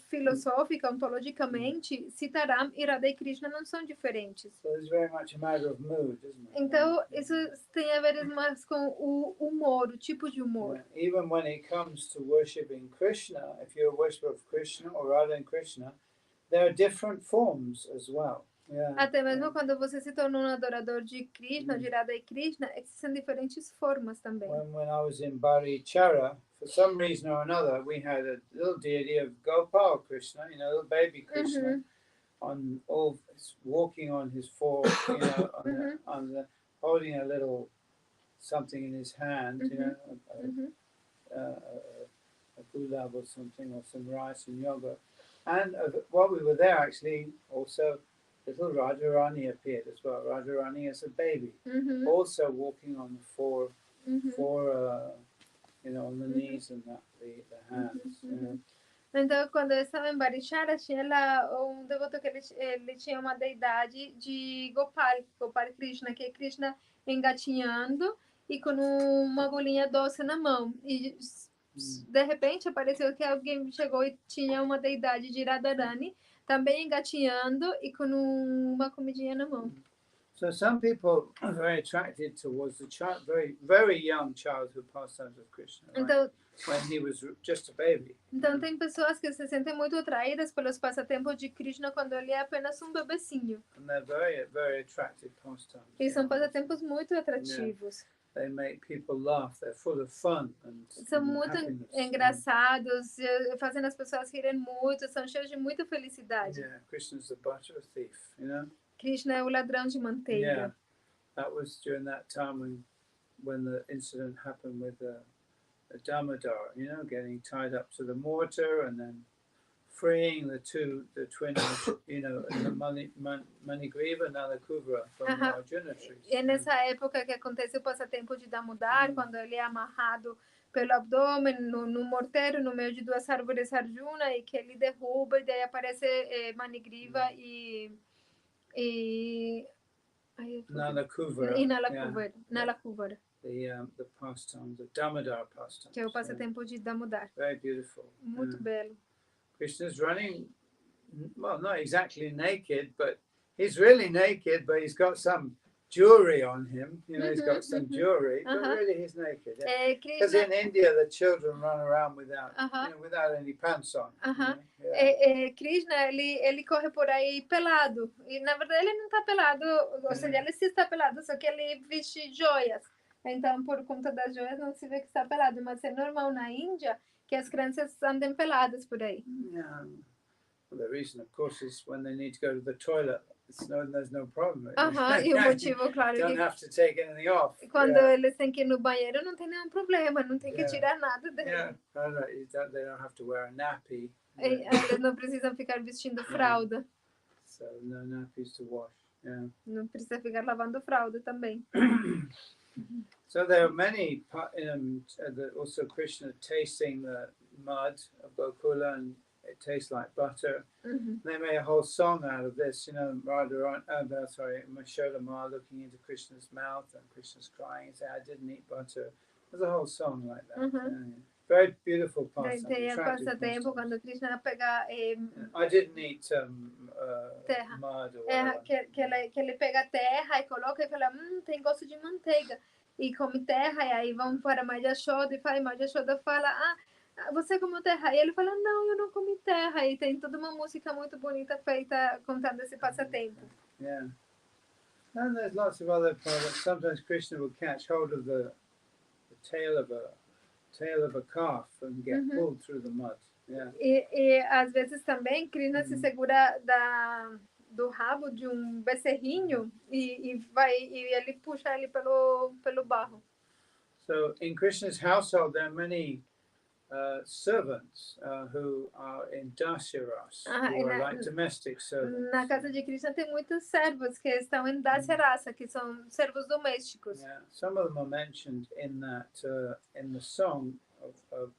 A: filosófica, ontologicamente, Sitaram e Radha e Krishna não são diferentes.
B: So it's very much a matter of mood, isn't it?
A: Então, isso tem a ver mais com o humor, o tipo de humor.
B: Even when it comes to worshipping Krishna, if you're a worshipper of Krishna or Radha and Krishna, there are different forms as well. Yeah.
A: Até mesmo quando você se torna um adorador de Krishna, de Radha e Krishna, existem diferentes formas também.
B: When I was in Barichara, for some reason or another, we had a little deity of Gopal Krishna, you know, little baby Krishna, on all walking on his four, you know, holding a little something in his hand, you know, a gulab or something, or some rice and yogurt. And while we were there, actually, also little Radharani appeared as well. Radharani as a baby, also walking on the four, you know, on the knees and the hands. You know.
A: Então, quando eu estava em Barichara, tinha lá um devoto que ele tinha uma deidade de Gopal Krishna, que é Krishna engatinhando e com uma bolinha doce na mão. E de repente apareceu que alguém chegou e tinha uma deidade de Radharani, também engatinhando e com uma comidinha na mão.
B: So some people are very attracted towards the child, very young childhood pastimes of Krishna, right?
A: Então,
B: when he was just a baby.
A: Então tem pessoas que se sentem muito atraídas pelos passatempos de Krishna quando ele é apenas um bebecinho.
B: And they're very, very attractive pastimes.
A: E são passatempos muito atrativos.
B: They make people laugh. They're full of fun and
A: são muito engraçados, fazem as pessoas rirem muito, são cheios de muita felicidade.
B: Yeah, Krishna's the butter thief, you know.
A: Krishna é o ladrão de manteiga.
B: Yeah, that was during that time when the incident happened with the Damodar, you know, getting tied up to the mortar and then freeing the twins, you know, the Manigriva and Nalakuvra from the Arjuna trees.
A: E é nessa época que acontece o passatempo de Damodar, quando ele é amarrado pelo abdômen no morteiro, no meio de duas árvores Arjuna, e que ele derruba, e daí aparece Manigriva e
B: Nalakuvra.
A: Nalakuvra.
B: The pastime, the Damodar pastime.
A: Que é o passatempo de Damodar.
B: Very beautiful.
A: Muito belo.
B: Krishna's running, well, not exactly naked, but he's really naked, but he's got some jewelry on him. You know, he's got some jewelry, but really he's naked. Because in India, the children run around without, you know, without any pants on.
A: Krishna, ele corre por aí pelado. E, na verdade, ele não está pelado, ou seja, ele sim está pelado, só que ele veste joias. Então, por conta das joias, não se vê que está pelado. Mas é normal na Índia que as crianças andem peladas por aí.
B: Yeah. Well, the reason, of course, is when they need to go to the toilet. There's no problem.
A: E o motivo, claro,
B: don't have to take anything off.
A: Quando eles têm que ir no banheiro, não tem nenhum problema, não tem que tirar nada dele.
B: Yeah. They don't have to wear a nappy.
A: Eles não precisam ficar vestindo fralda.
B: So no nappies to wash. Yeah.
A: Não precisa ficar lavando fralda também.
B: So there are many, also Krishna tasting the mud of Gokula, and it tastes like butter. They made a whole song out of this, you know, Yashoda Ma looking into Krishna's mouth, and Krishna's crying and saying, I didn't eat butter. There's a whole song like that. Very beautiful pastime.
A: Tem passatempo quando Krishna pega
B: I didn't eat mud or whatever.
A: Que ele pega terra e coloca e fala, tem gosto de manteiga. E come terra, e aí vão para Yashoda e fala, Yashoda fala, você comeu terra? E ele fala, não, eu não comi terra. E tem toda uma música muito bonita feita contando esse passatempo.
B: Yeah. And there's lots of other products. Sometimes Krishna will catch hold of the tail of a calf and get pulled through the mud. Yeah.
A: E às vezes também Krishna se segura do rabo de becerrinho e ele puxa ele pelo barro.
B: So in Krishna's household there are many servants who are in Dasyaras, who are like domestic servants.
A: Na casa de Krishna tem muitos servos que estão em Dasyarasa, que são servos domésticos.
B: Yeah. Some of them are mentioned in the song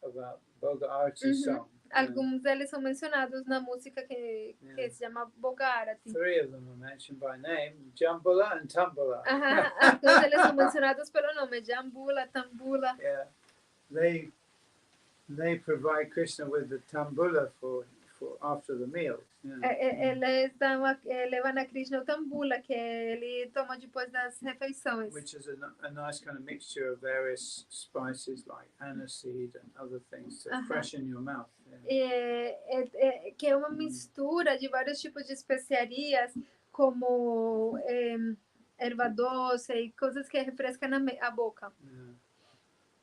B: about Bhoga Arati song.
A: Alguns deles são mencionados na música que se chama Bhoga Arati.
B: 3 of them are mentioned by name, Jambula and Tambula.
A: Alguns deles são mencionados pelo nome, Jambula, Tambula.
B: Yeah. They provide Krishna with the tambula for after the meal.
A: Eles levam a Krishna o tambula, que ele toma depois das refeições.
B: Which is a nice kind of mixture of various spices like aniseed and other things to freshen your mouth.
A: Que é uma mistura de vários tipos de especiarias, como erva doce e coisas que refrescam a boca.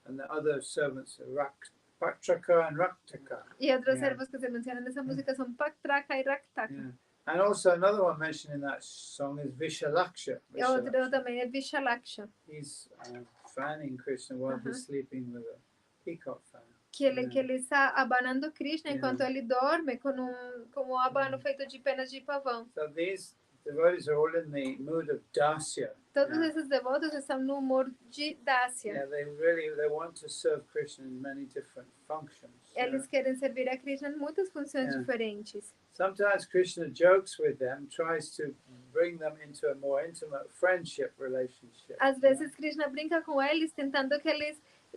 B: And the other servants are Patraka and Raktaka.
A: E outras ervas que se mencionam nessa música são Patraka e Raktaka.
B: And also another one mentioned in that song is Vishalaksha.
A: Outro também é Vishalaksha.
B: He's fanning Krishna while he's sleeping with a peacock fan.
A: Que ele está abanando Krishna enquanto ele dorme com um abano feito de penas de pavão.
B: So these devotees are all in the mood of dasya.
A: Todos esses devotos estão no humor de dasya.
B: Yeah, they want to serve Krishna in many different functions.
A: Eles querem servir a Krishna em muitas funções diferentes.
B: Sometimes Krishna jokes with them, tries to bring them into a more intimate friendship relationship.
A: Às vezes Krishna brinca com eles, tentando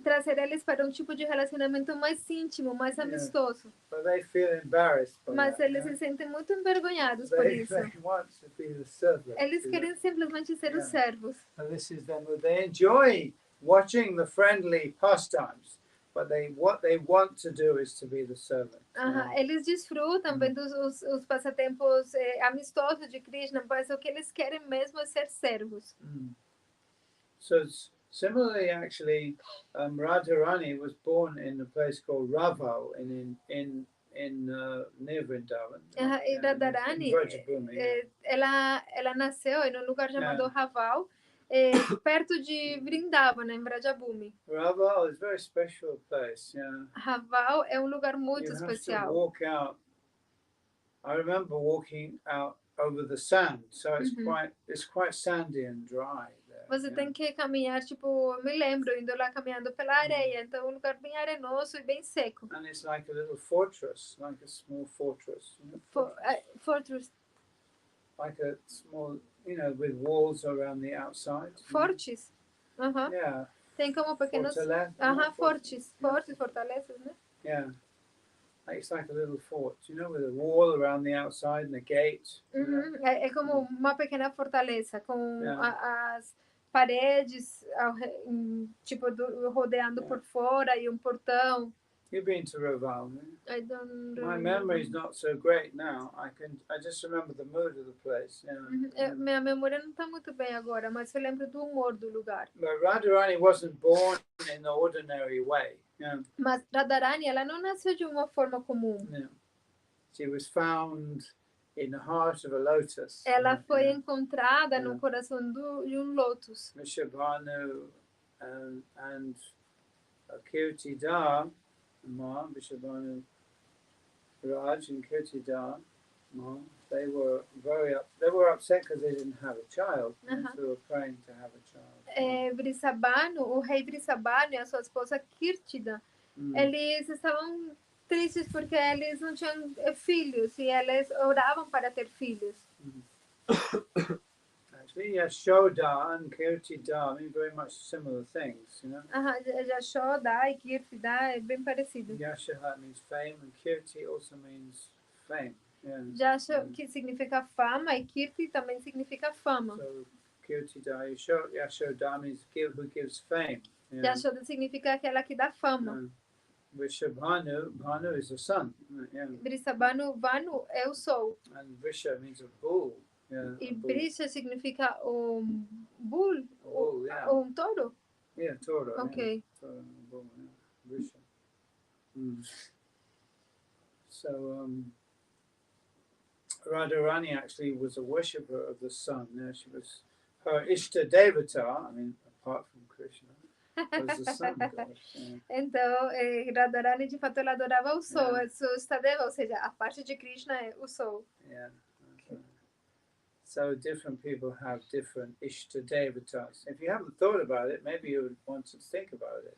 A: trazer eles para um tipo de relacionamento mais íntimo, mais amistoso.
B: But they feel embarrassed by
A: Mas
B: that,
A: eles se sentem muito envergonhados por isso.
B: They want to be the servant.
A: Eles querem simplesmente ser os servos.
B: And this is them. They enjoy watching the friendly pastimes, but what they want to do is to be the servant.
A: Eles desfrutam vendo os passatempos amistosos de Krishna, mas o que eles querem mesmo é ser servos.
B: So similarly, actually, Radharani was born in a place called Raval near Vrindavan.
A: E Radharani, ela nasceu em um lugar chamado Raval, perto de Vrindavan, em Vrajabhumi.
B: Raval is a very special place.
A: Raval é um lugar muito especial.
B: To walk out. I remember walking out over the sand, so it's quite sandy and dry.
A: Você tem que caminhar, tipo, me lembro, indo lá caminhando pela areia, então é um lugar bem arenoso e bem seco.
B: And it's like a little fortress, like a small fortress.
A: Fortress.
B: Like a small, with walls around the outside.
A: Fortes?
B: Yeah.
A: Tem como pequenos... fortes. Fortes, fortalezas, né?
B: Yeah. It's like a little fort, with a wall around the outside and a gate.
A: É como uma pequena fortaleza, com as paredes, tipo, rodeando por fora e um portão.
B: You've been to Raval, né?
A: I don't remember.
B: My memory is not so great now. I just remember the mood of the place.
A: Minha memória não está muito bem agora, mas eu lembro do humor do lugar.
B: But Radharani wasn't born in the ordinary way.
A: Mas Radharani, ela não nasceu de uma forma comum.
B: She was found in the heart of a lotus.
A: Ela foi encontrada no coração de um lótus.
B: Vishabhanu and Kirtidar, Vishabhanu Raj and Kirtidar, they were upset because they didn't have a child. So they were praying to have a child.
A: Vrisabhanu, o rei Vrisabhanu e a sua esposa Kirtida, eles estavam tristes porque eles não tinham filhos e eles oravam para ter filhos.
B: Actually, Yashoda and Kirtida mean very much similar things,
A: Yashoda e Kirtida é bem parecido.
B: Yashoda means fame and Kirti also means fame.
A: Yasha, que significa fama, e Kirti também significa fama.
B: So, Kirtida, Yashoda means who gives fame.
A: Yashoda significa aquela que dá fama.
B: Vrishabhanu, Bhanu is the sun.
A: Vrisabhanu, Vanu é o sol.
B: And Vrisha means a bull.
A: E Vrisha significa bull, um touro?
B: Yeah, touro.
A: Okay.
B: Touro, bull, Vrisha. So, Radharani actually was a worshipper of the sun. She was her Ishta Devata, apart from Krishna, was the sun god.
A: Então, Radharani de fato ela adorava o sol, é sua Istadeva, ou seja, a parte de Krishna é o sol.
B: Yeah. So different people have different Ishta Devatas. If you haven't thought about it, maybe you would want to think about it.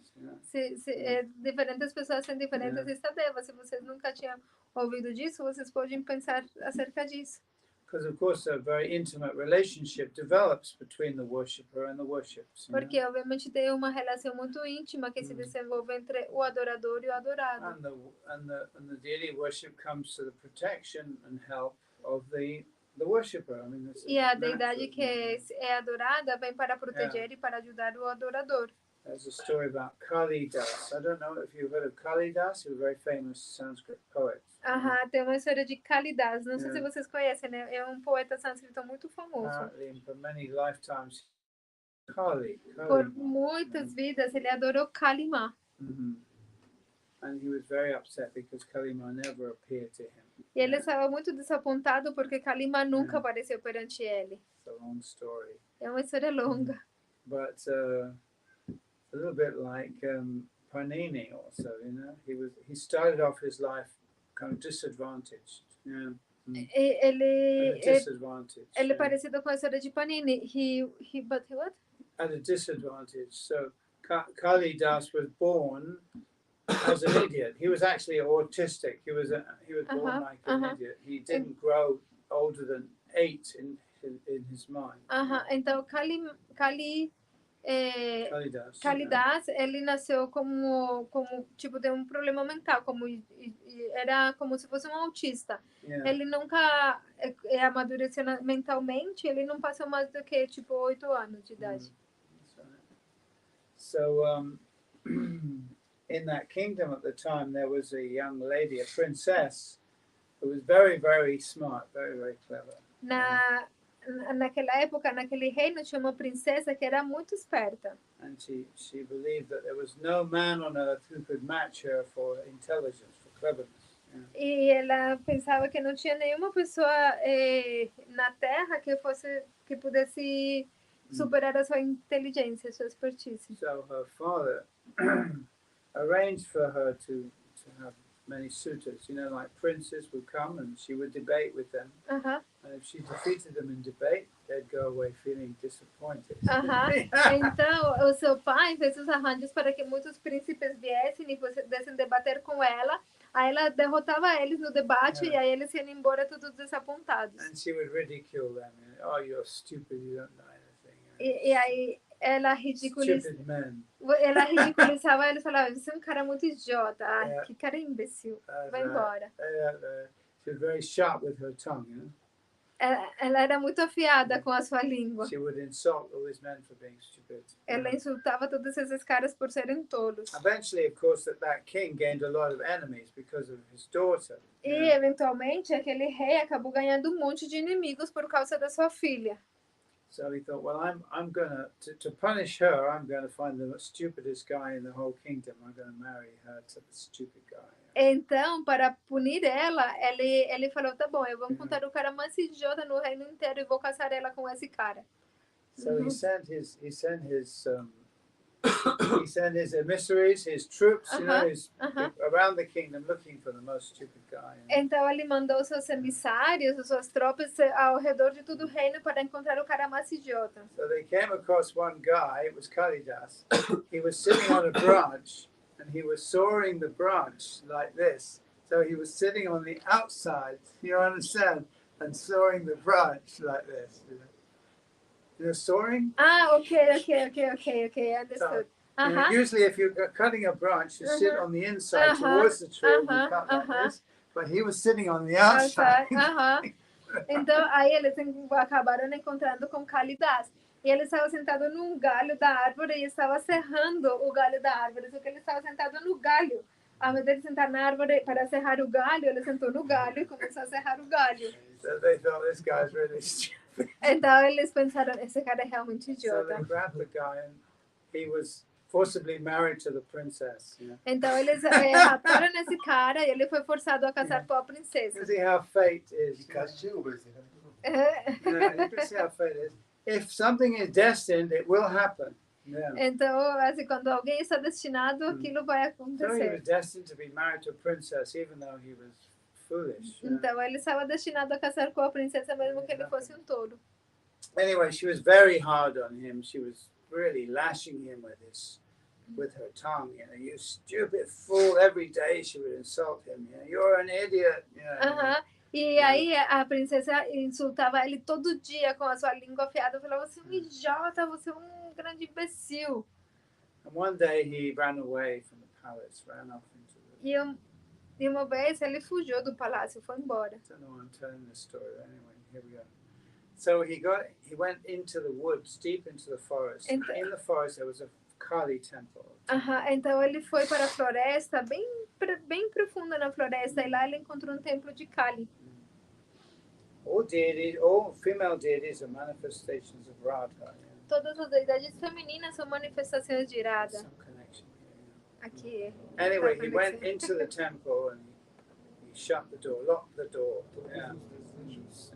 A: Diferentes pessoas têm diferentes Istadevas. Se vocês nunca tinham ouvido disso, vocês podem pensar acerca disso.
B: because of course a very intimate relationship develops between the worshipper and the worshipped.
A: Porque obviamente tem uma relação muito íntima que se desenvolve entre o adorador e o adorado.
B: And the daily worship comes to the protection and help of the worshipper. I mean,
A: e a deidade que é adorada vem para proteger e para ajudar o adorador.
B: There's a story about Kali Das. I don't know if you've heard of Kali Das. He was a very famous Sanskrit poet.
A: Tem uma história de Kali Das. Não sei se vocês conhecem, né? É um poeta sânscrito muito famoso.
B: Apparently, for many lifetimes, Kali.
A: Por muitas vidas, ele adorou Kalima.
B: And he was very upset because Kalima never appeared to him.
A: E ele estava muito desapontado porque Kalima nunca apareceu perante ele.
B: It's a long story.
A: É uma história longa.
B: But a little bit like Panini also, you know. He started off his life kind of disadvantaged. Yeah.
A: Ele é parecido com a história de Panini. But what?
B: At a disadvantage. So Kali Das was born as an idiot. He was actually autistic. He was born like an idiot. He didn't grow older than 8 in his mind.
A: Então Kalidas, ele nasceu como tipo de um problema mental, era como se fosse um autista.
B: Yeah.
A: Ele nunca amadureceu mentalmente, ele não passou mais do que tipo 8 anos de idade.
B: So in that kingdom at the time there was a young lady, a princess, who was very, very smart, very, very clever.
A: Naquela época, naquele reino, tinha uma princesa que era muito esperta.
B: And she believed that there was no man on earth who could match her for intelligence, for cleverness. Yeah.
A: E ela pensava que não tinha nenhuma pessoa na Terra que pudesse superar a sua inteligência, a sua expertise.
B: So her father arranged for her to have many suitors, you know, like princes would come and she would debate with them. And if she defeated them in debate, they'd go away feeling disappointed.
A: Então, o seu pai fez os arranjos para que muitos príncipes viessem e pudessem debater com ela. Aí ela derrotava eles no debate e aí eles iam embora todos desapontados.
B: And she would ridicule them. Oh, you're stupid, you don't know anything.
A: E aí ela ridiculizava eles, falava, você é um cara muito idiota. Que cara imbecil. Vai embora.
B: She was very sharp with her tongue, you know?
A: Ela era muito afiada com a sua língua.
B: She would insult all these men for being stupid.
A: Ela insultava todos esses caras por serem tolos.
B: Eventually, of course, that king gained a lot of enemies because of his daughter.
A: E eventualmente aquele rei acabou ganhando um monte de inimigos por causa da sua filha.
B: So he thought, well, I'm gonna to punish her. I'm going to find the stupidest guy in the whole kingdom. I'm going to marry her to the stupid guy.
A: Então, para punir ela, ele falou, tá bom, eu vou encontrar o cara mais idiota no reino inteiro e vou casar ela com esse cara.
B: So he sent his emissaries, his troops, you know, around the kingdom looking for the most stupid guy.
A: Então ele mandou seus emissários, suas tropas ao redor de todo o reino para encontrar o cara mais idiota.
B: So they came across one guy. It was Kalidas. He was sitting on a branch. And he was sawing the branch like this. So he was sitting on the outside, you understand, and sawing the branch like this. You know sawing?
A: Okay, understood.
B: So, you know, usually if you're cutting a branch, you sit on the inside towards the tree, you cut like this. But he was sitting on the outside.
A: Então, aí eles acabaram encontrando com Kalidas. E ele estava sentado num galho da árvore e estava serrando o galho da árvore. Só que ele estava sentado no galho. Ao invés de ele sentar na árvore para serrar o galho, ele sentou no galho e começou a serrar o galho.
B: So they thought this guy's really stupid.
A: Então eles pensaram, esse cara é realmente idiota.
B: So they grabbed the guy and he was forcibly married to the princess. You know?
A: Então eles raptaram esse cara e ele foi forçado a casar com a princesa.
B: You see how fate is.
C: You can see
B: how fate is. If something is destined, it will happen. Yeah.
A: Então, assim, quando alguém está destinado, aquilo vai acontecer.
B: So he was destined to be married to a princess, even though he was foolish.
A: Então, ele estava destinado a casar com a princesa, mesmo que ele fosse um tolo.
B: Anyway, she was very hard on him. She was really lashing him with her tongue. You know, you stupid fool. Every day she would insult him. You know, you're an idiot. You know.
A: E aí a princesa insultava ele todo dia com a sua língua afiada. Falava, você é um idiota, você é um grande imbecil.
B: And one day he ran away from the palace, ran off into the...
A: E uma vez ele fugiu do palácio, foi embora.
B: I don't know why I'm telling this story. Anyway, here we go. So he went into the woods, deep into the forest.
A: Então,
B: in the forest there was a Kali temple.
A: Então ele foi para a floresta, bem profunda na floresta, e lá ele encontrou um templo de Kali.
B: All deities, all female deities are manifestations of Radha. Yeah.
A: Todas as deidades femininas são manifestações de Radha.
B: Some connection here.
A: Aqui.
B: Anyway, he went into the temple and he shut the door, locked the door, and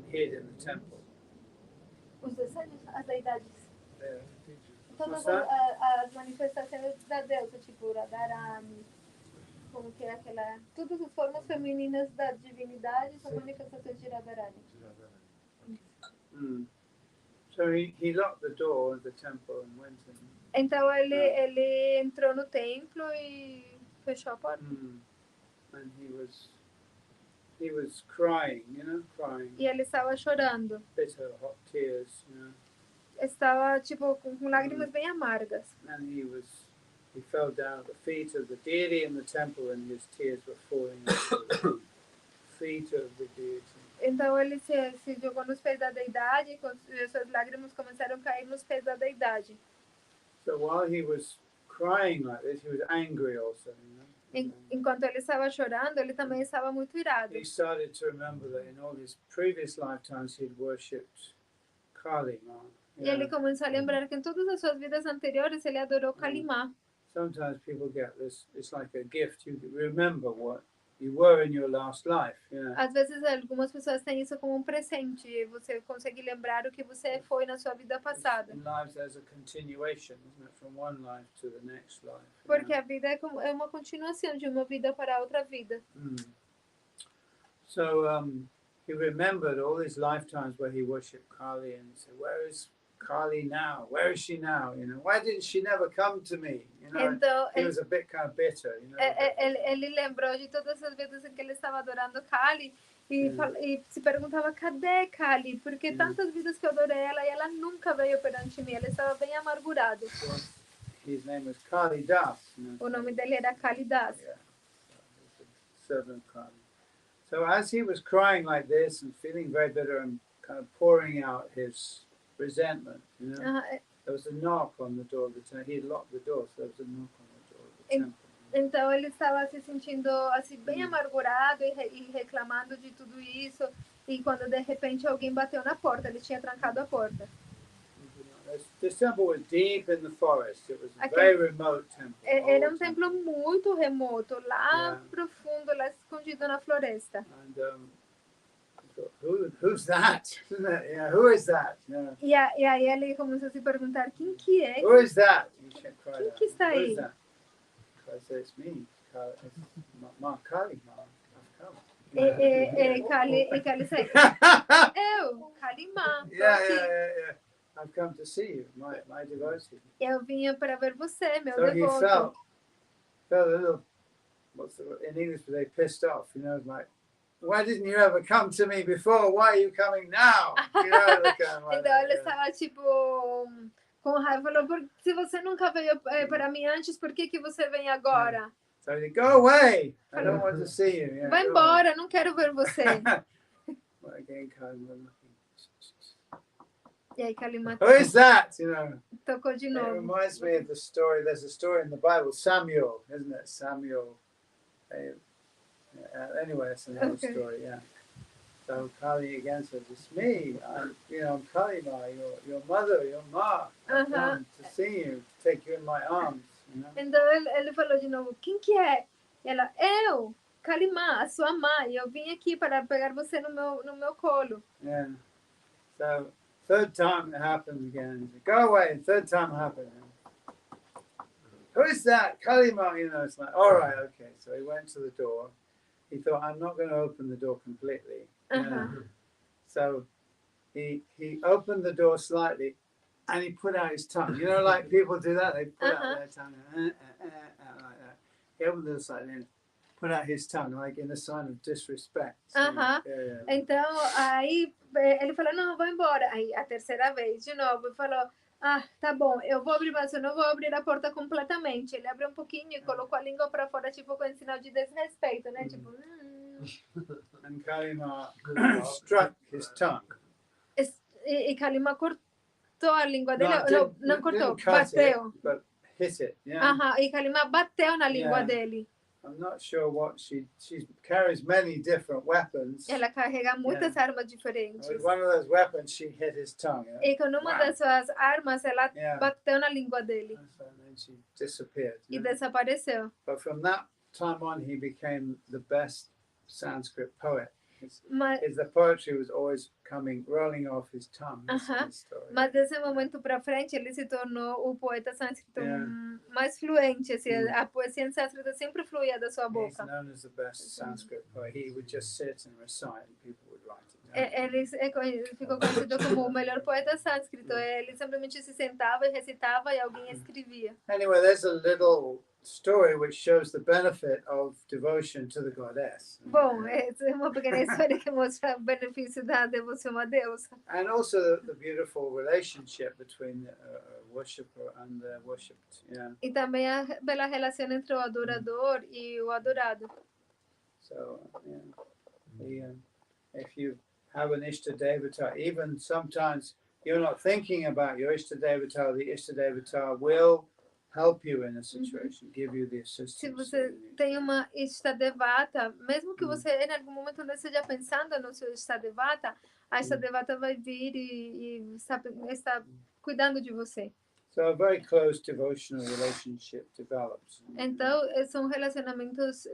B: hid in the temple.
A: Os desejos, as deidades.
B: Yeah.
A: Todas as manifestações da deusa, tipo Radharani, como que é aquela... Todas as formas femininas da divindade são manifestações de Radharani.
B: So he locked the door of the temple and went in.
A: Então ele entrou no templo e fechou a porta.
B: And he was crying, crying.
A: E ele estava chorando.
B: Bitter, hot tears,
A: Estava tipo com lágrimas bem amargas.
B: And he fell down at the feet of the deity in the temple, and his tears were falling at the feet of the deity.
A: Então ele se jogou nos pés da deidade e suas lágrimas começaram a cair nos pés da deidade.
B: So while he was crying like this, he was angry also.
A: Enquanto ele estava chorando, ele também estava muito irado.
B: He started to remember that in all his previous lifetimes he'd worshipped Kali Ma.
A: E ele começou a lembrar que em todas as suas vidas anteriores ele adorou Kali Ma.
B: Sometimes people get this, it's like a gift. You remember what you were in your last life.
A: Às vezes algumas pessoas têm isso como um presente e você consegue lembrar o que você foi na sua vida passada.
B: In life there's a continuation, isn't it, from one life to the next life.
A: Porque a vida é uma continuação de uma vida para outra vida.
B: So he remembered all his lifetimes where he worshipped Kali, and he said, "Where is Kali now? Where is she now? Why didn't she never come to me?"
A: Então,
B: he was a bit kind of bitter.
A: Ele lembrou de todas as vezes em que ele estava adorando Kali e se perguntava, cadê Kali? Porque tantas vidas que eu adorei ela e ela nunca veio perante mim. Ele estava bem amargurado.
B: His name was Kali Das.
A: O nome dele era Kali Das.
B: Yeah. Servant Kali. So as he was crying like this and feeling very bitter and kind of pouring out his resentment, there was a knock on the door of the temple. He had locked the door, so there was a knock on the door of the temple.
A: Então ele estava se sentindo assim bem amargurado e reclamando de tudo isso. E quando de repente alguém bateu na porta, ele tinha trancado a porta.
B: This temple was deep in the forest. It was a very remote temple.
A: Era um templo muito remoto, lá profundo, lá escondido na floresta.
B: And who's that? Yeah, who is that? Yeah.
A: E aí ele começou a se perguntar, quem que é?
B: Who is that?
A: Quem que está aí?
B: I said, it's me. It's Kali Ma.
A: Kali said, eu, Kali Ma.
B: Yeah. I've come to see you, my devotee.
A: Eu vinha para ver você, meu
B: so
A: devoto.
B: He felt a little, in English, they pissed off, like, why didn't you ever come to me before? Why are you coming now?
A: Então ele estava tipo com raiva, falou, se você nunca veio para mim antes, por que você vem agora?
B: So he said, go away, I don't want to see you. Yeah,
A: vai embora, não quero ver você.
B: Again,
A: E aí Kali Ma
B: who is that?
A: Tocou de novo.
B: It reminds me of the story. There's a story in the Bible, Samuel, isn't it? Samuel. Anyway, it's another story. Yeah. So Kali again says, "It's me. I'm Kali Ma, your mother, your ma. I've come to see you, to take you in my arms."
A: Então ele falou de novo, quem que é? E ela, eu, Kali Ma, a sua mãe. Eu vim aqui para pegar você no meu colo.
B: Yeah. So. Third time it happened again. He said, go away. And third time it happened. Who is that? Kali Ma. It's like, all right, okay. So he went to the door. He thought, I'm not going to open the door completely. So he opened the door slightly and he put out his tongue. Like people do that. They put out their tongue like that. He opened the door slightly and put out his tongue, like in a sign of disrespect.
A: Então, aí ele falou, não, vou embora. Aí, a terceira vez, de novo, falou, tá bom, eu vou abrir, mas eu não vou abrir a porta completamente. Ele abriu um pouquinho e colocou a língua para fora, tipo, com sinal de desrespeito, né? Tipo,
B: And Kalima struck his tongue.
A: E Kalima cortou a língua dele, não cortou,
B: Didn't cut
A: bateu.
B: it, but hit it, yeah?
A: E Kalima bateu na língua dele.
B: I'm not sure what she carries many different weapons.
A: Ela carrega muitas armas diferentes.
B: With one of those weapons, she hit his tongue.
A: E com uma dessas armas, ela bateu na língua dele.
B: And then she disappeared.
A: E desapareceu.
B: But from that time on, he became the best Sanskrit poet. The poetry was always rolling off his tongue.
A: Mas desse momento para frente, ele se tornou o poeta sânscrito mais fluente. Assim, a poesia em sânscrito sempre fluía da sua boca.
B: He's known as the best Sanskrit poet. He would just sit and recite, and people would write it down.
A: Ele ficou conhecido como o melhor poeta sânscrito. Ele simplesmente se sentava e recitava e alguém escrevia.
B: Anyway, there's a little story which shows the benefit of devotion to the goddess.
A: Bom, essa é uma pequena história que mostra o benefício da devoção a Deus.
B: And also the beautiful relationship between the worshipper and the worshipped.
A: E também a bela relação entre o adorador e o adorado.
B: So, if you have an Ishta Devata, even sometimes you're not thinking about your Ishta Devata, the Ishta Devata will help you in a situation, give you the assistance.
A: Se você tem uma Ishtadevata, mesmo que você em algum momento não esteja pensando no seu Ishtadevata, a Ishtadevata vai vir e está cuidando de você.
B: So a very close devotional relationship develops.
A: Então, são relacionamentos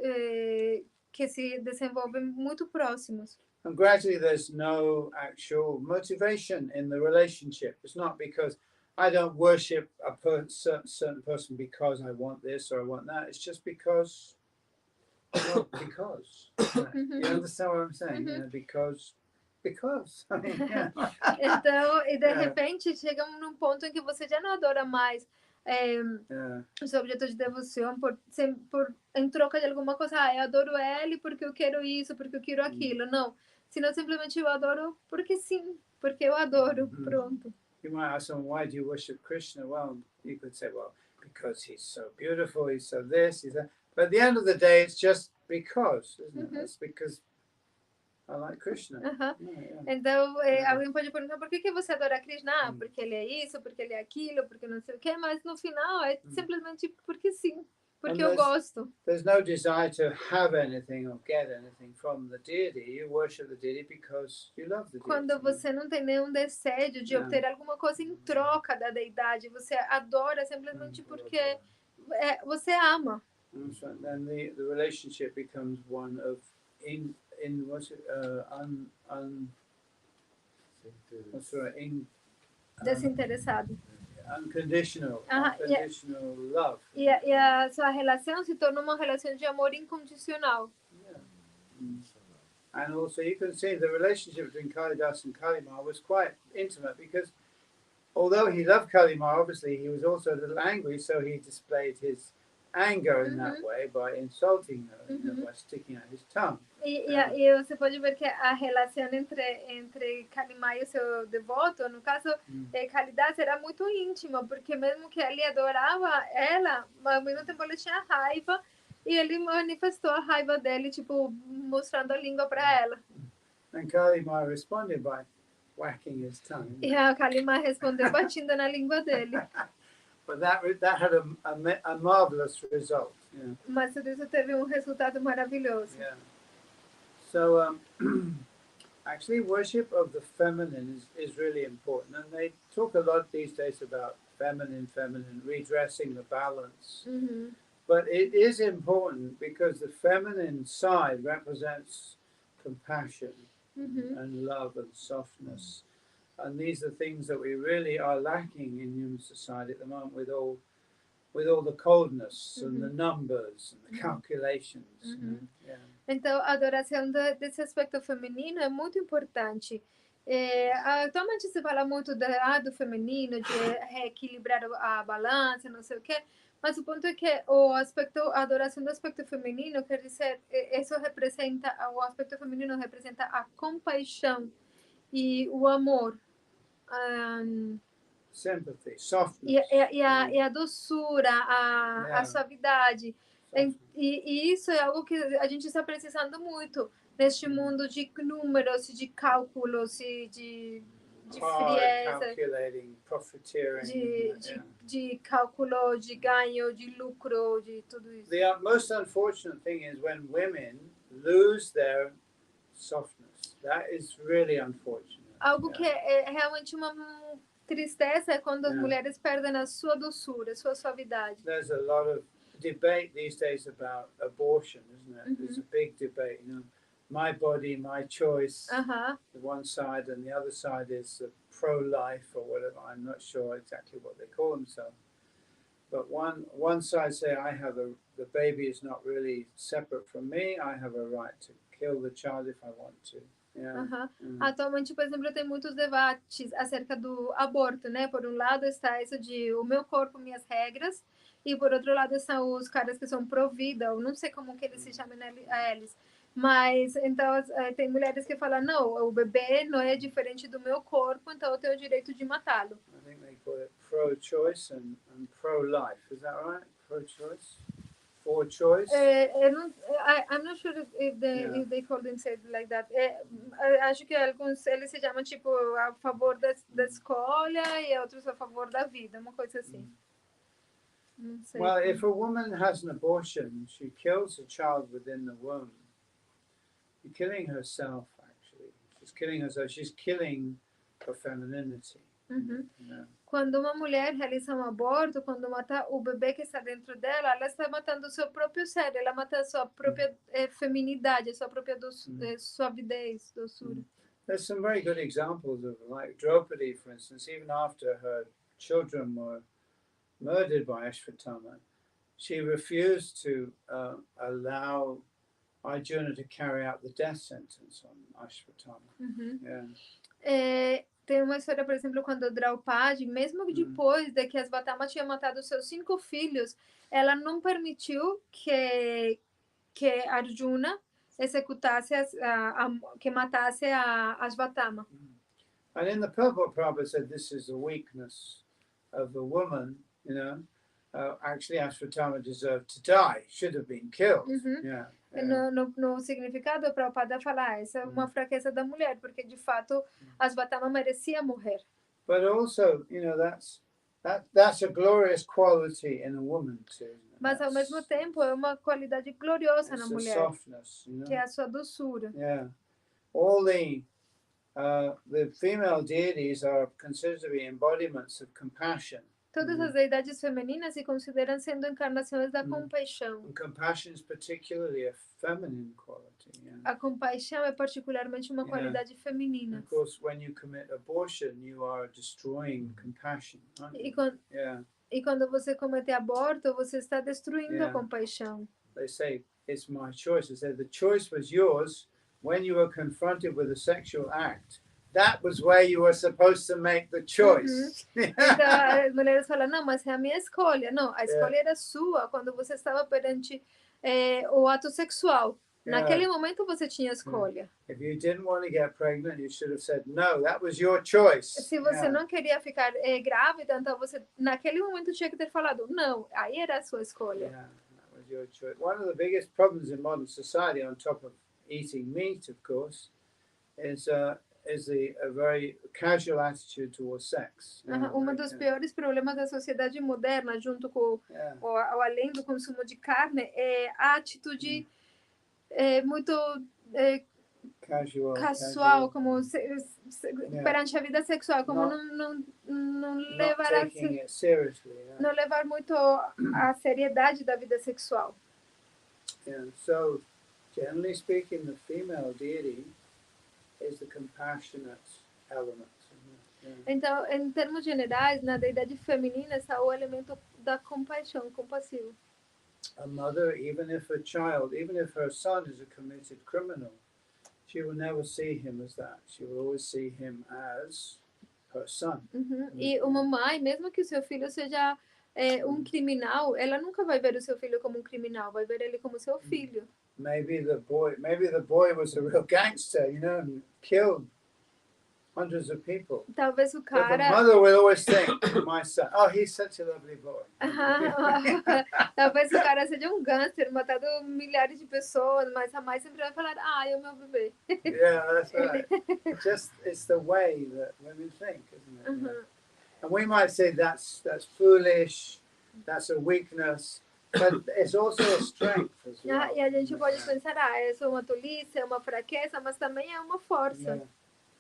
A: que se desenvolvem muito próximos.
B: And gradually there's no actual motivation in the relationship. It's not because I don't worship a certain person because I want this or I want that. It's just because. Because. You understand what I'm saying? Because. I mean,
A: Então, e de repente chega num ponto em que você já não adora mais o seu objeto de devoção em troca de alguma coisa. Eu adoro ele porque eu quero isso, porque eu quero aquilo. Não. Senão simplesmente eu adoro porque sim, porque eu adoro. Pronto.
B: You might ask someone, why do you worship Krishna? Well, you could say, well, because he's so beautiful, he's so this, he's that. But at the end of the day, it's just because, isn't it? It's because I like Krishna.
A: Então, alguém pode perguntar, por que você adora Krishna? Porque ele é isso, porque ele é aquilo, porque não sei o quê. Mas no final, é simplesmente porque sim. Porque eu gosto.
B: There's no desire to have anything or get anything from the deity. You worship the deity because you love the deity.
A: Quando você não tem nenhum desejo de obter alguma coisa em troca da deidade, você adora simplesmente porque você ama.
B: Then the relationship becomes one of
A: desinteressado.
B: Unconditional love.
A: E a sua relação se torna uma relação de amor incondicional.
B: And also you can see the relationship between Kalidas and Kalimar was quite intimate because although he loved Kalimar, obviously he was also a little angry, so he displayed his anger in that way by insulting her, by sticking out his tongue.
A: E você pode ver que a relação entre Kalimar e o seu devoto, no caso, Kalidas, era muito íntima, porque mesmo que ele adorava ela, ao mesmo tempo ele tinha raiva, e ele manifestou a raiva dele, tipo, mostrando a língua para ela.
B: And Kalimar responded by whacking his tongue.
A: E a Kalimar respondeu batendo na língua dele.
B: But that had a marvelous result.
A: Mas tudo isso teve resultado maravilhoso.
B: So actually worship of the feminine is really important, and they talk a lot these days about feminine, redressing the balance. But it is important because the feminine side represents compassion and love and softness. And these are things that we really are lacking in human society at the moment with all the coldness and the numbers and the calculations.
A: Então, a adoração desse aspecto feminino é muito importante. Atualmente se fala muito do feminino, de reequilibrar a balança, não sei o quê, mas o ponto é que a adoração do aspecto feminino quer dizer, isso representa, o aspecto feminino representa a compaixão e o amor.
B: Sympathy, softness.
A: E a doçura, a suavidade. E isso é algo que a gente está precisando muito neste mundo de números, de cálculos, de frieza, de cálculo, de ganho, de lucro, de tudo isso.
B: The most unfortunate thing is when women lose their softness. That is really unfortunate.
A: Algo que é realmente uma tristeza é quando as mulheres perdem a sua doçura, a sua suavidade.
B: There's a lot of debate these days about abortion, isn't it? There's a big debate, you know, my body, my choice, the one side, and the other side is pro-life or whatever. I'm not sure exactly what they call themselves. But one side say the baby is not really separate from me. I have a right to kill the child if I want to. Yeah.
A: Atualmente, por exemplo, tem muitos debates acerca do aborto, né? Por um lado está isso de o meu corpo, minhas regras, e por outro lado são os caras que são pró-vida, eu não sei como que eles se chamam a eles. Mas, então, tem mulheres que falam, não, o bebê não é diferente do meu corpo, então eu tenho o direito de matá-lo.
B: I think they call it pro-choice and pro-life. Is that right? Pro-choice? For choice?
A: I'm not sure if they call themselves like that. Acho que alguns eles se chamam tipo a favor da escolha e outros a favor da vida, uma coisa assim. Não sei.
B: Well, if a woman has an abortion, she kills a child within the womb. She's killing herself, actually. She's killing herself. She's killing her femininity. Yeah.
A: Quando uma mulher realiza um aborto, quando mata o bebê que está dentro dela, ela está matando o seu próprio ser, ela mata a sua própria feminidade, a sua própria suavidez, doçura.
B: There's some very good examples of, like Draupadi, for instance, even after her children were murdered by Ashvatthama, she refused to allow Arjuna to carry out the death sentence on Ashvatthama.
A: Tem uma história, por exemplo, quando Draupadi, mesmo depois de que Ashvatthama tinha matado seus 5 filhos, ela não permitiu que Arjuna executasse, que matasse a Ashvatthama.
B: And in the purport, Prabhupada said this is the weakness of the woman, you know. Actually, Ashvatthama deserved to die, should have been killed.
A: No significado, o Prabhupada fala, essa é uma fraqueza da mulher, porque de fato Ashvatthama merecia morrer.
B: But also, you know, that's a glorious quality in a woman too.
A: Mas ao mesmo tempo é uma qualidade gloriosa na mulher,
B: softness, you know?
A: Que é a sua doçura.
B: Yeah, all the female deities are considered to be embodiments of compassion.
A: Todas as deidades femininas se consideram sendo encarnações da compaixão.
B: And compassion is particularly a feminine quality. Yeah.
A: A compaixão é particularmente uma qualidade feminina.
B: Of course, when you commit abortion, you are destroying compassion.
A: E quando você comete aborto, você está destruindo a compaixão.
B: They say it's my choice. They say the choice was yours when you were confronted with a sexual act. That was where you were supposed to make the choice.
A: Então, as mulheres falam, não, mas é a minha escolha. Não, a escolha era sua quando você estava perante o ato sexual. Naquele momento você tinha escolha.
B: If you didn't want to get pregnant, you should have said, no, that was your choice.
A: Se você não queria ficar grávida, então você, naquele momento, tinha que ter falado, não, aí era a sua escolha.
B: Yeah, that was your choice. One of the biggest problems in modern society, on top of eating meat, of course, is a very casual attitude towards sex.
A: Um dos piores problemas da sociedade moderna, junto com além do consumo de carne, é a atitude muito casual, como perante a vida sexual, como não levar muito a seriedade da vida sexual.
B: So, generally speaking, the female deity is the compassionate element.
A: Então, em termos generais, na deidade feminina está o elemento da compaixão, compassivo.
B: A mother, even if her son is a committed criminal, she will never see him as that. She will always see him as her son.
A: E uma mãe, mesmo que o seu filho seja um criminal, ela nunca vai ver o seu filho como um criminal, vai ver ele como seu filho.
B: Maybe the boy was a real gangster, you know, and killed hundreds of people.
A: Talvez o
B: But the
A: cara...
B: mother will always think, my son, oh, he's such a lovely boy.
A: Talvez o cara seja um gangster, matado milhares de pessoas, mas a mãe sempre vai falar, é o meu bebê.
B: Yeah, that's right. It's the way that women think, isn't it? Yeah. And we might say that's foolish, that's a weakness, but it's also a strength as well.
A: E a gente pode pensar, isso é uma tolice, é uma fraqueza, mas também é uma força.
B: Yeah.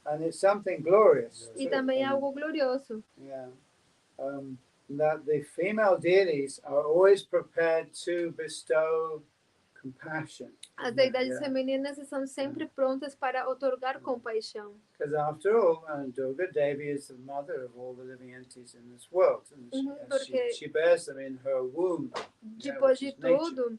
B: And it's something glorious.
A: E também é algo glorioso.
B: Yeah. That the female deities are always prepared to bestow compassion.
A: As deidades femininas estão sempre prontas para otorgar compaixão.
B: Because after all, Durga Devi is the mother of all the living entities in this world. And she bears them in her womb.
A: Depois de tudo,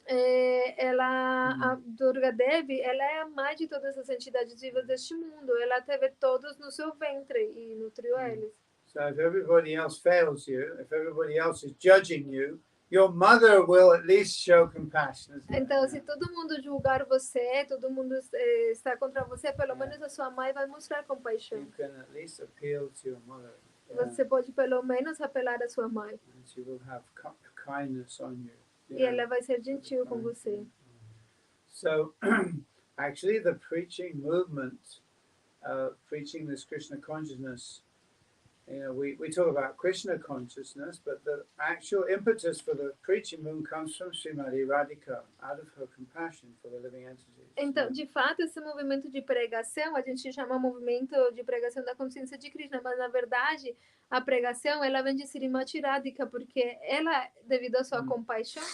A: a Durga Devi, ela é a mãe de todas as entidades vivas deste mundo. Ela teve todos no seu ventre e nutriu eles.
B: So if everybody else fails you, if everybody else is judging you, your mother will at least show compassion.
A: Então, se todo mundo julgar você, todo mundo está contra você, pelo menos a sua mãe vai mostrar compaixão.
B: You can at least appeal to your mother.
A: Você pode pelo menos apelar à sua mãe.
B: And she will have kindness on you.
A: E ela vai ser gentil com você.
B: So, actually, the preaching movement, preaching this Krishna consciousness, you know, we talk about Krishna consciousness, but the actual impetus for the preaching movement comes from Srimati Radhika, out of her compassion for the living entities.
A: Então, de fato, esse movimento de pregação, a gente chama movimento de pregação da consciência de Krishna, mas na verdade, a pregação, ela vem de Srimati Radhika, porque ela, devido à sua compaixão,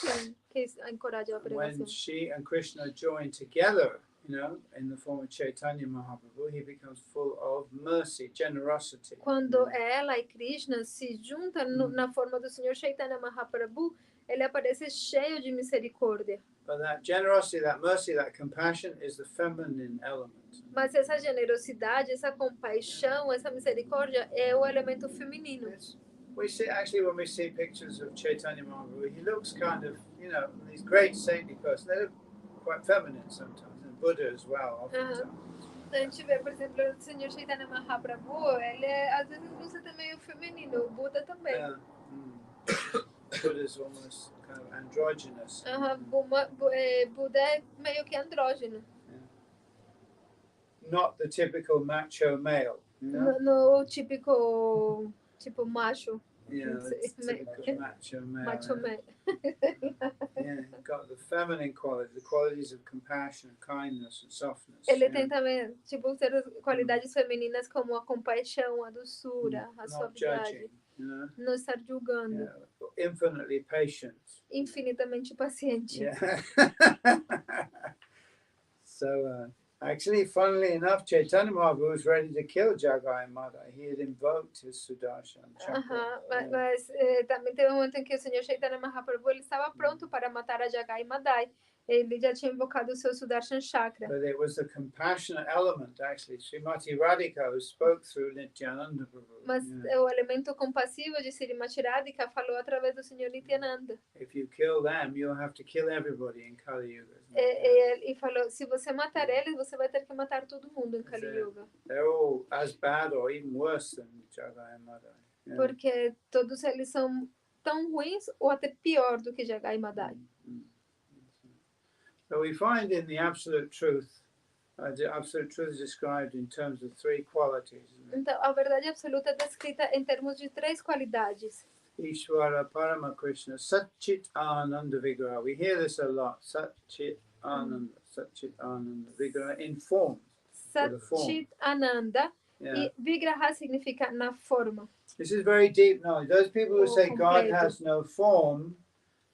A: que encoraja a pregação.
B: When she and Krishna join together, you know, in the form of Chaitanya Mahaprabhu, he becomes full of mercy, generosity.
A: Quando ela e Krishna se juntam na forma do Senhor Chaitanya Mahaprabhu, ele aparece cheio de misericórdia.
B: But that generosity, that mercy, that compassion is the feminine element.
A: Mas essa generosidade, essa compaixão, essa misericórdia é o elemento feminino.
B: We see, actually, when we see pictures of Chaitanya Mahaprabhu, he looks kind of, you know, these great saintly person. They look quite feminine sometimes. Buddha as well, oftentimes.
A: A gente vê, por exemplo, o Senhor Chaitanya Mahaprabhu, ele às vezes usa também o feminino, o Buda também.
B: Buddha is almost kind of androgynous.
A: Buda é meio que andrógeno.
B: Not the typical macho male. You know?
A: No típico, tipo macho.
B: Yeah, typical macho male.
A: Macho man.
B: Yeah, got the feminine qualities, the qualities of compassion, kindness, and softness.
A: Ele tem também, tipo, ter qualidades femininas como a compaixão, a doçura, a suavidade.
B: You know?
A: Não estar julgando.
B: Infinitely patient.
A: Infinitamente paciente.
B: Yeah. So, actually, funnily enough, Chaitanya Mahaprabhu was ready to kill Jagai and Madai. He had invoked his Sudarshan chakra.
A: Mas também teve um momento em que o Senhor Chaitanya Mahaprabhu ele estava pronto para matar a Jagai e Madai. Ele já tinha invocado o seu Sudarshan chakra.
B: But it was the compassionate element, actually. Srimati Radhika, who spoke through Nityananda Prabhu.
A: Mas o elemento compassivo de Srimati Radhika falou através do Senhor Nityananda.
B: If you kill them, you'll have to kill everybody in Kali Yuga.
A: E falou, se você matar eles, você vai ter que matar todo mundo em Kali Yuga.
B: They're all as bad or even worse than Jagai and Madai. Yeah.
A: Porque todos eles são tão ruins ou até pior do que Jagai e Madai.
B: So we find in the absolute truth is described in terms of three qualities.
A: Então, a verdade absoluta é descrita em termos de três qualidades.
B: Ishvara Parama Krishna, Satchit Ananda Vigraha. We hear this a lot. Satchit Ananda Vigraha in form.
A: Satchit Ananda.
B: Yeah.
A: E Vigraha significa na forma.
B: This is very deep knowledge. Those people who say God has no form,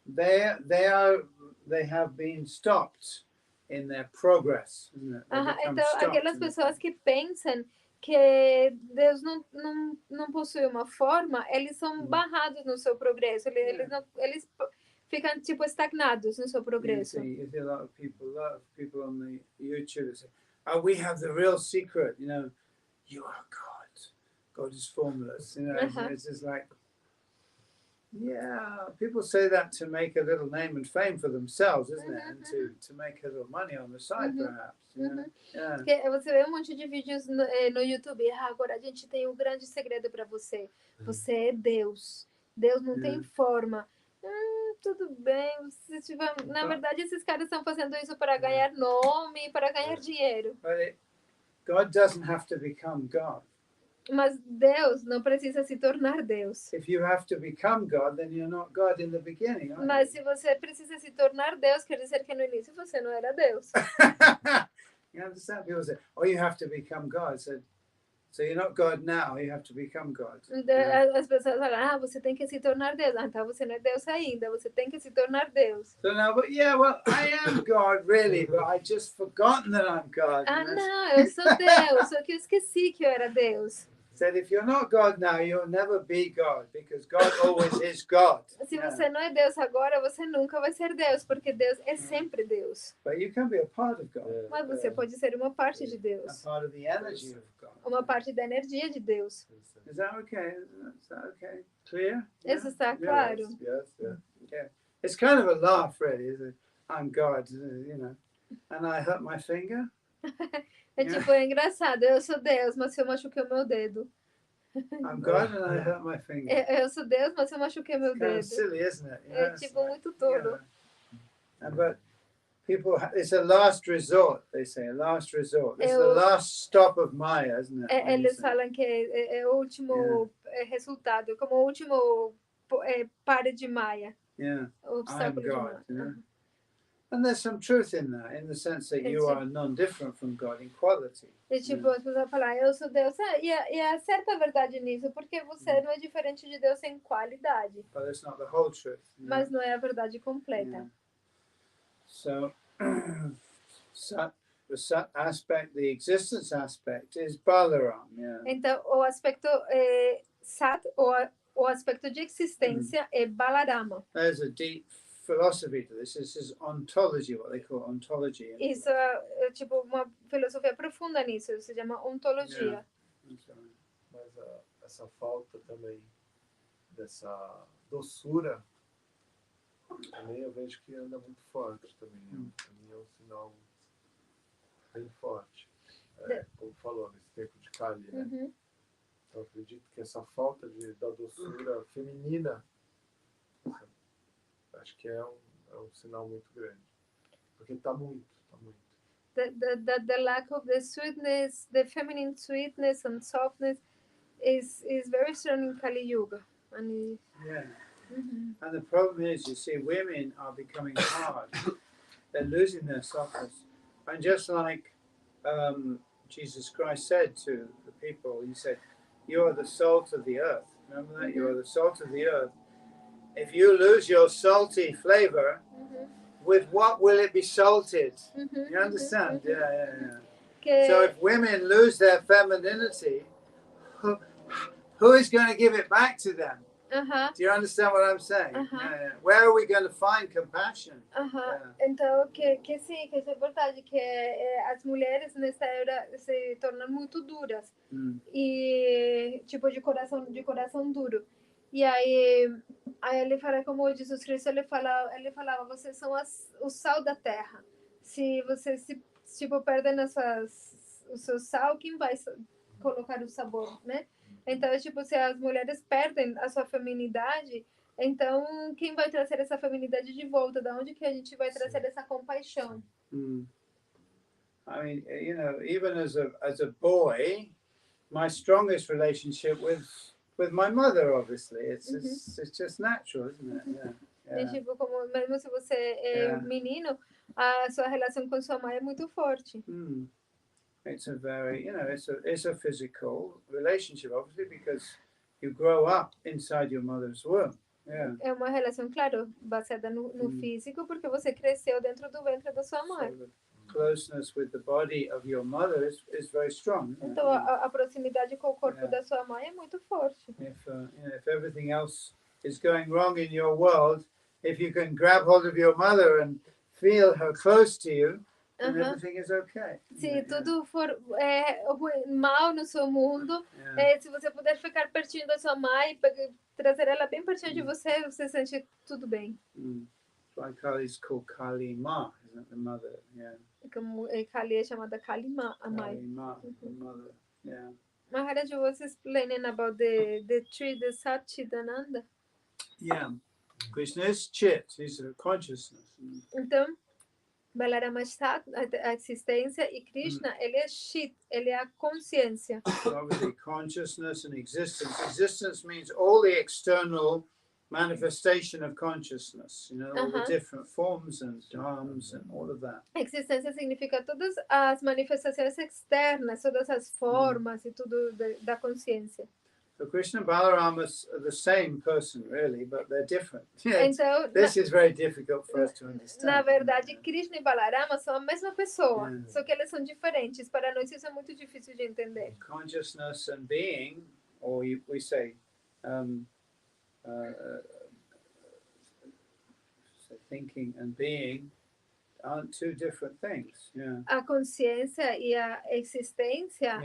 B: they have been stopped in their progress.
A: Então, aquelas pessoas que pensam que Deus não possui uma forma, eles são barrados no seu progresso. Eles ficam tipo estagnados no seu progresso.
B: You see a lot of people on the YouTube say, we have the real secret, you know, you are God. God is formless, you know. It's just like, yeah, people say that to make a little name and fame for themselves, isn't it? And to make a little money on the side, perhaps. You know? Yeah.
A: Porque você vê um monte de vídeos no YouTube. Agora a gente tem um grande segredo para você. Você é Deus. Deus não tem forma. Tudo bem. Se tiver... Na verdade, esses caras estão fazendo isso para ganhar nome, para ganhar dinheiro.
B: But God doesn't have to become God.
A: Mas Deus não precisa se tornar Deus.
B: If you have to become God, then you're not God in the beginning, are
A: Mas se você precisa se tornar Deus, quer dizer que no início você não era Deus.
B: You understand? People say, oh, you have to become God. So you're not God now, you have to become God.
A: As pessoas falam, você tem que se tornar Deus. Então você não é Deus ainda, você tem que se tornar Deus.
B: So now, but yeah, well, I am God really, but I just forgotten that I'm God.
A: Não, eu sou Deus, só que eu esqueci que eu era Deus.
B: Said if you're not God now, you'll never be God, because God always is God.
A: Se você não é Deus agora, você nunca vai ser Deus, porque Deus é sempre Deus.
B: But you can be a part of God.
A: Mas você pode ser uma parte de Deus.
B: A part of the energy of God.
A: Uma parte da energia de Deus.
B: Is that okay? Is that okay? Clear?
A: Isso está claro?
B: Yes. Yeah. It's kind of a laugh, really, isn't it? I'm God, you know, and I hurt my finger.
A: É tipo, é engraçado, eu sou Deus, mas eu machuquei o meu dedo.
B: I'm God and I hurt my finger.
A: Eu sou Deus, mas eu machuquei meu
B: It's kind
A: dedo.
B: of silly, isn't it?
A: É tipo muito tolo.
B: Yeah. But people, it's a last resort, they say, a last resort. It's the last stop of Maya, isn't it?
A: Eles falam que é o último resultado, como o último pare de Maya.
B: Yeah,
A: O
B: I'm
A: obstáculo de
B: God,
A: Maya.
B: you know? And there's some truth in that, in the sense that you are non-different from God in quality.
A: E tipo, as pessoas falam, eu sou Deus. E há certa verdade nisso, porque você não é diferente de Deus em qualidade.
B: But that's not the whole truth.
A: Mas não é a verdade completa.
B: Yeah. So, the sat aspect, the existence aspect is Balaram. Yeah.
A: Então, o aspecto sat, o aspecto de existência é Balarama.
B: There's a deep philosophy to this. This is ontology, what they call ontology.
A: Isso é tipo uma filosofia profunda nisso, se chama ontologia.
C: Mas essa falta também dessa doçura, também eu vejo que anda muito forte também. Para mim é um sinal bem forte. Como falou, nesse tempo de Kali, né? Eu acredito que essa falta da doçura feminina, acho que é um sinal muito grande. Porque está muito.
A: The lack of the sweetness, the feminine sweetness and softness is very strong in Kali Yuga. And
B: and the problem is, you see, women are becoming hard. They're losing their softness. And just like Jesus Christ said to the people, he said, you are the salt of the earth. Remember that? You are the salt of the earth. If you lose your salty flavor, with what will it be salted? You understand? Yeah. So if women lose their femininity, who is going to give it back to them? Do you understand what I'm saying? Where are we going to find compassion?
A: Então, que sim, que isso é verdade, que as mulheres nessa era se tornam muito duras. E tipo de coração duro. E aí ele fala, como Jesus Cristo, ele falava, vocês são o sal da terra. Se vocês tipo perdem o seu sal, quem vai colocar o sabor, né? Então, tipo, se as mulheres perdem a sua feminidade, então quem vai trazer essa feminidade de volta? Da onde que a gente vai trazer essa compaixão?
B: I mean, you know, even as a boy, my strongest relationship with my mother, obviously, it's just natural, isn't it?
A: E, tipo, mesmo se você é menino, a sua relação com sua mãe é muito forte.
B: It's a very, you know, it's a physical relationship, obviously, because you grow up inside your mother's womb.
A: É uma relação, claro, baseada no físico, porque você cresceu dentro do ventre da sua mãe.
B: So the closeness with the body of your mother is very strong.
A: Então a proximidade com o corpo da sua mãe é muito forte.
B: If everything else is going wrong in your world, if you can grab hold of your mother and feel her close to you, and everything is okay.
A: Se tudo for mal no seu mundo, se você puder ficar pertinho da sua mãe, trazer ela bem pertinho de você, você sente tudo bem.
B: Like Kali is called Kali Ma, isn't it? The mother,
A: Como Kali é chamada Kali Ma, a mãe.
B: Kali Ma, the mother,
A: Maharaj was explaining about the tree, the Satchidananda.
B: Yeah, Krishna is Chit, he's a consciousness.
A: Então, Balarama está a existência e Krishna, ele é Chit, ele é a consciência.
B: Obviously, consciousness and existence. Existence means all the external manifestation of consciousness, all the different forms and dharmas and all of that.
A: Existência significa todas as manifestações externas, todas as formas e tudo da consciência.
B: So Krishna and Balarama are the same person, really, but they're different.
A: Então,
B: this is very difficult for us to understand.
A: Na verdade, Krishna e Balarama são a mesma pessoa, só que eles são diferentes. Para nós isso é muito difícil de entender.
B: Consciousness and being, or we say, thinking and being, aren't two different things.
A: A consciência e a existência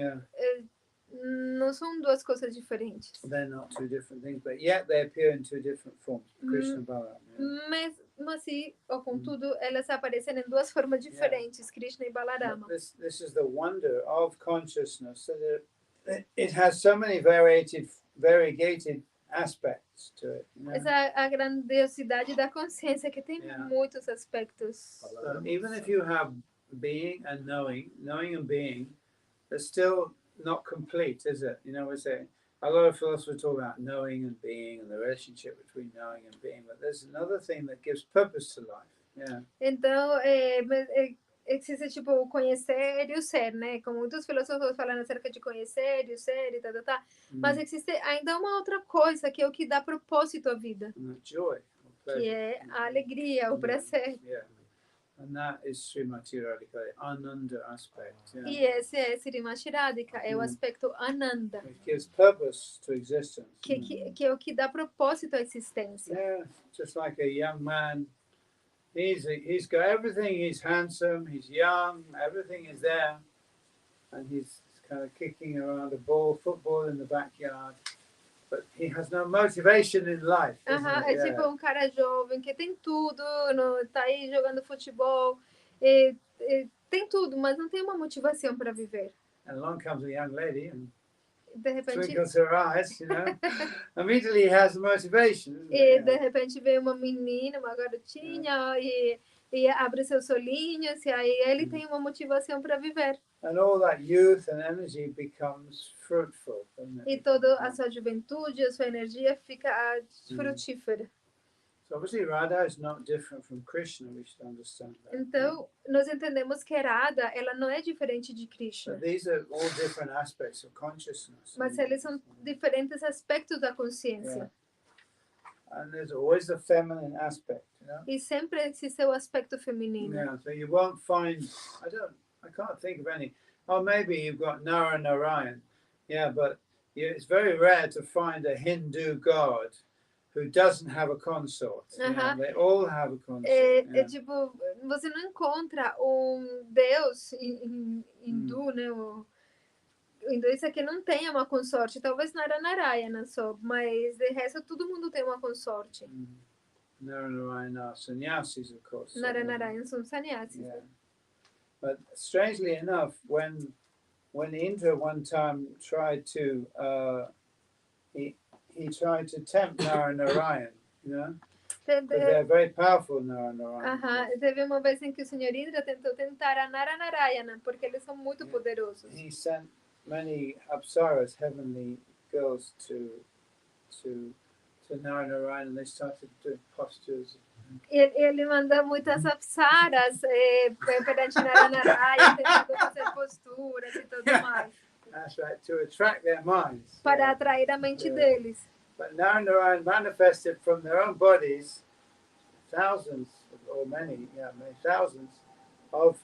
A: não são duas coisas diferentes.
B: They're not two different things, but yet they appear in two different forms. Krishna and Balarama.
A: Mesmo assim, ou contudo, elas aparecem em duas formas diferentes, Krishna e Balarama.
B: This is the wonder of consciousness, that it has so many variegated aspects to it.
A: Essa é a grandiosidade da consciência, que tem muitos aspectos.
B: So even if you have being and knowing and being, they're still not complete, is it? We say a lot of philosophers talk about knowing and being and the relationship between knowing and being, but there's another thing that gives purpose to life.
A: Então, existe tipo o conhecer e o ser, né? Como muitos filósofos falam acerca de conhecer e o ser e tá. Mas existe ainda uma outra coisa que é o que dá propósito à vida.
B: Joy,
A: que é a alegria, o prazer.
B: And that is Srimati Radhika, the Ananda aspect.
A: E esse é Srimati Radhika, é o aspecto Ananda.
B: It gives purpose to existence.
A: Que é o que dá propósito à existência.
B: Just like a young man, he's got everything. He's handsome, he's young, everything is there, and he's kind of kicking around a football in the backyard. But he has no motivation in life.
A: É tipo cara jovem que tem tudo, tá aí jogando futebol, tem tudo, mas não tem uma motivação para viver.
B: And along comes a young lady and
A: de repente
B: twinkles her eyes, immediately he has the motivation.
A: E de repente vem uma menina, uma garotinha e abre seus olhinhos e aí ele tem uma motivação para viver.
B: And all that youth and energy becomes fruitful.
A: E toda a sua juventude, a sua energia fica frutífera.
B: So obviously Radha is not different from Krishna, we should understand that.
A: Então, nós entendemos que Radha, ela não é diferente de Krishna.
B: But these are all different aspects of consciousness.
A: Mas eles são diferentes aspectos da consciência.
B: And there's always the feminine aspect,
A: E sempre existe o aspecto feminino.
B: So you won't find, I can't think of any. Oh, maybe you've got Narayan. But it's very rare to find a Hindu god who doesn't have a consort. They all have a consort.
A: Tipo, você não encontra deus hindu, né? O hinduísta que não tenha uma consorte. Talvez Narayana só, mas de resto todo mundo tem uma consorte.
B: Narayana are sannyasis, of course.
A: Narayana são sannyasis.
B: But strangely enough, when Indra one time tried to, he tried to tempt Narayan, because they're very powerful, Narayan.
A: Teve uma vez em que o Senhor Indra tentou tentar a Narayana, porque eles são muito poderosos.
B: He sent many apsaras, heavenly girls, to Narayan, and they started doing postures.
A: Ele manda muitas apsaras perante Narayana, tentando fazer posturas e tudo mais.
B: That's right, to attract their minds.
A: Para atrair a mente deles.
B: But Narayan manifested from their own bodies thousands, or many thousands of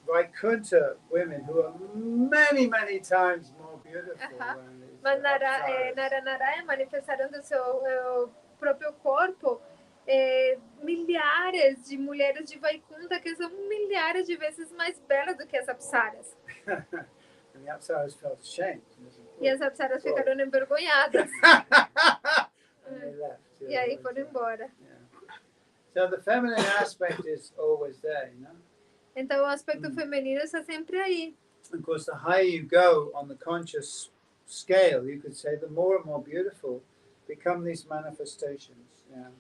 B: Vaikuntha women who are many, many times more beautiful than these.
A: Mas Narayana manifestaram do seu próprio corpo milhares de mulheres de Vaikunta que são milhares de vezes mais belas do que as apsaras.
B: And the Apsaras felt ashamed.
A: E as apsaras ficaram envergonhadas.
B: And they left.
A: E aí foram embora.
B: Yeah. So the feminine aspect is always there, you know?
A: Então o aspecto feminino está sempre aí.
B: Of course, the higher you go on the conscious scale, you could say, the more and more beautiful become these manifestations. Yeah.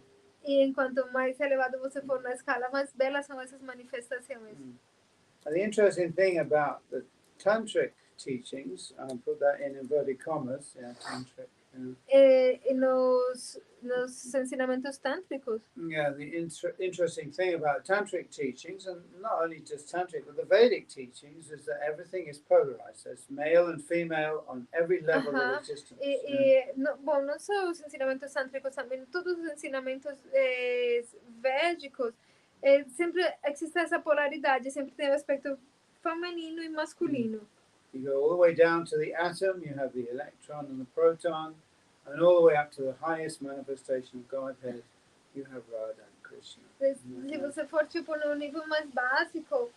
A: E enquanto mais elevado você for na escala, mais belas são essas manifestações.
B: And the interesting thing about the tantric teachings, I'll put that in inverted commas, yeah, tantric.
A: E nos ensinamentos tântricos,
B: Yeah, the interesting thing about tantric teachings, and not only just tantric, but the Vedic teachings, is that everything is polarized. There's male and female on every level of existence.
A: Bom, não só os ensinamentos tântricos, também todos os ensinamentos védicos, sempre existe essa polaridade, sempre tem o aspecto feminino e masculino.
B: You go all the way down to the atom, you have the electron and the proton, and all the way up to the highest manifestation of Godhead, you have Radha and Krishna.
A: Se você for tipo no nível mais básico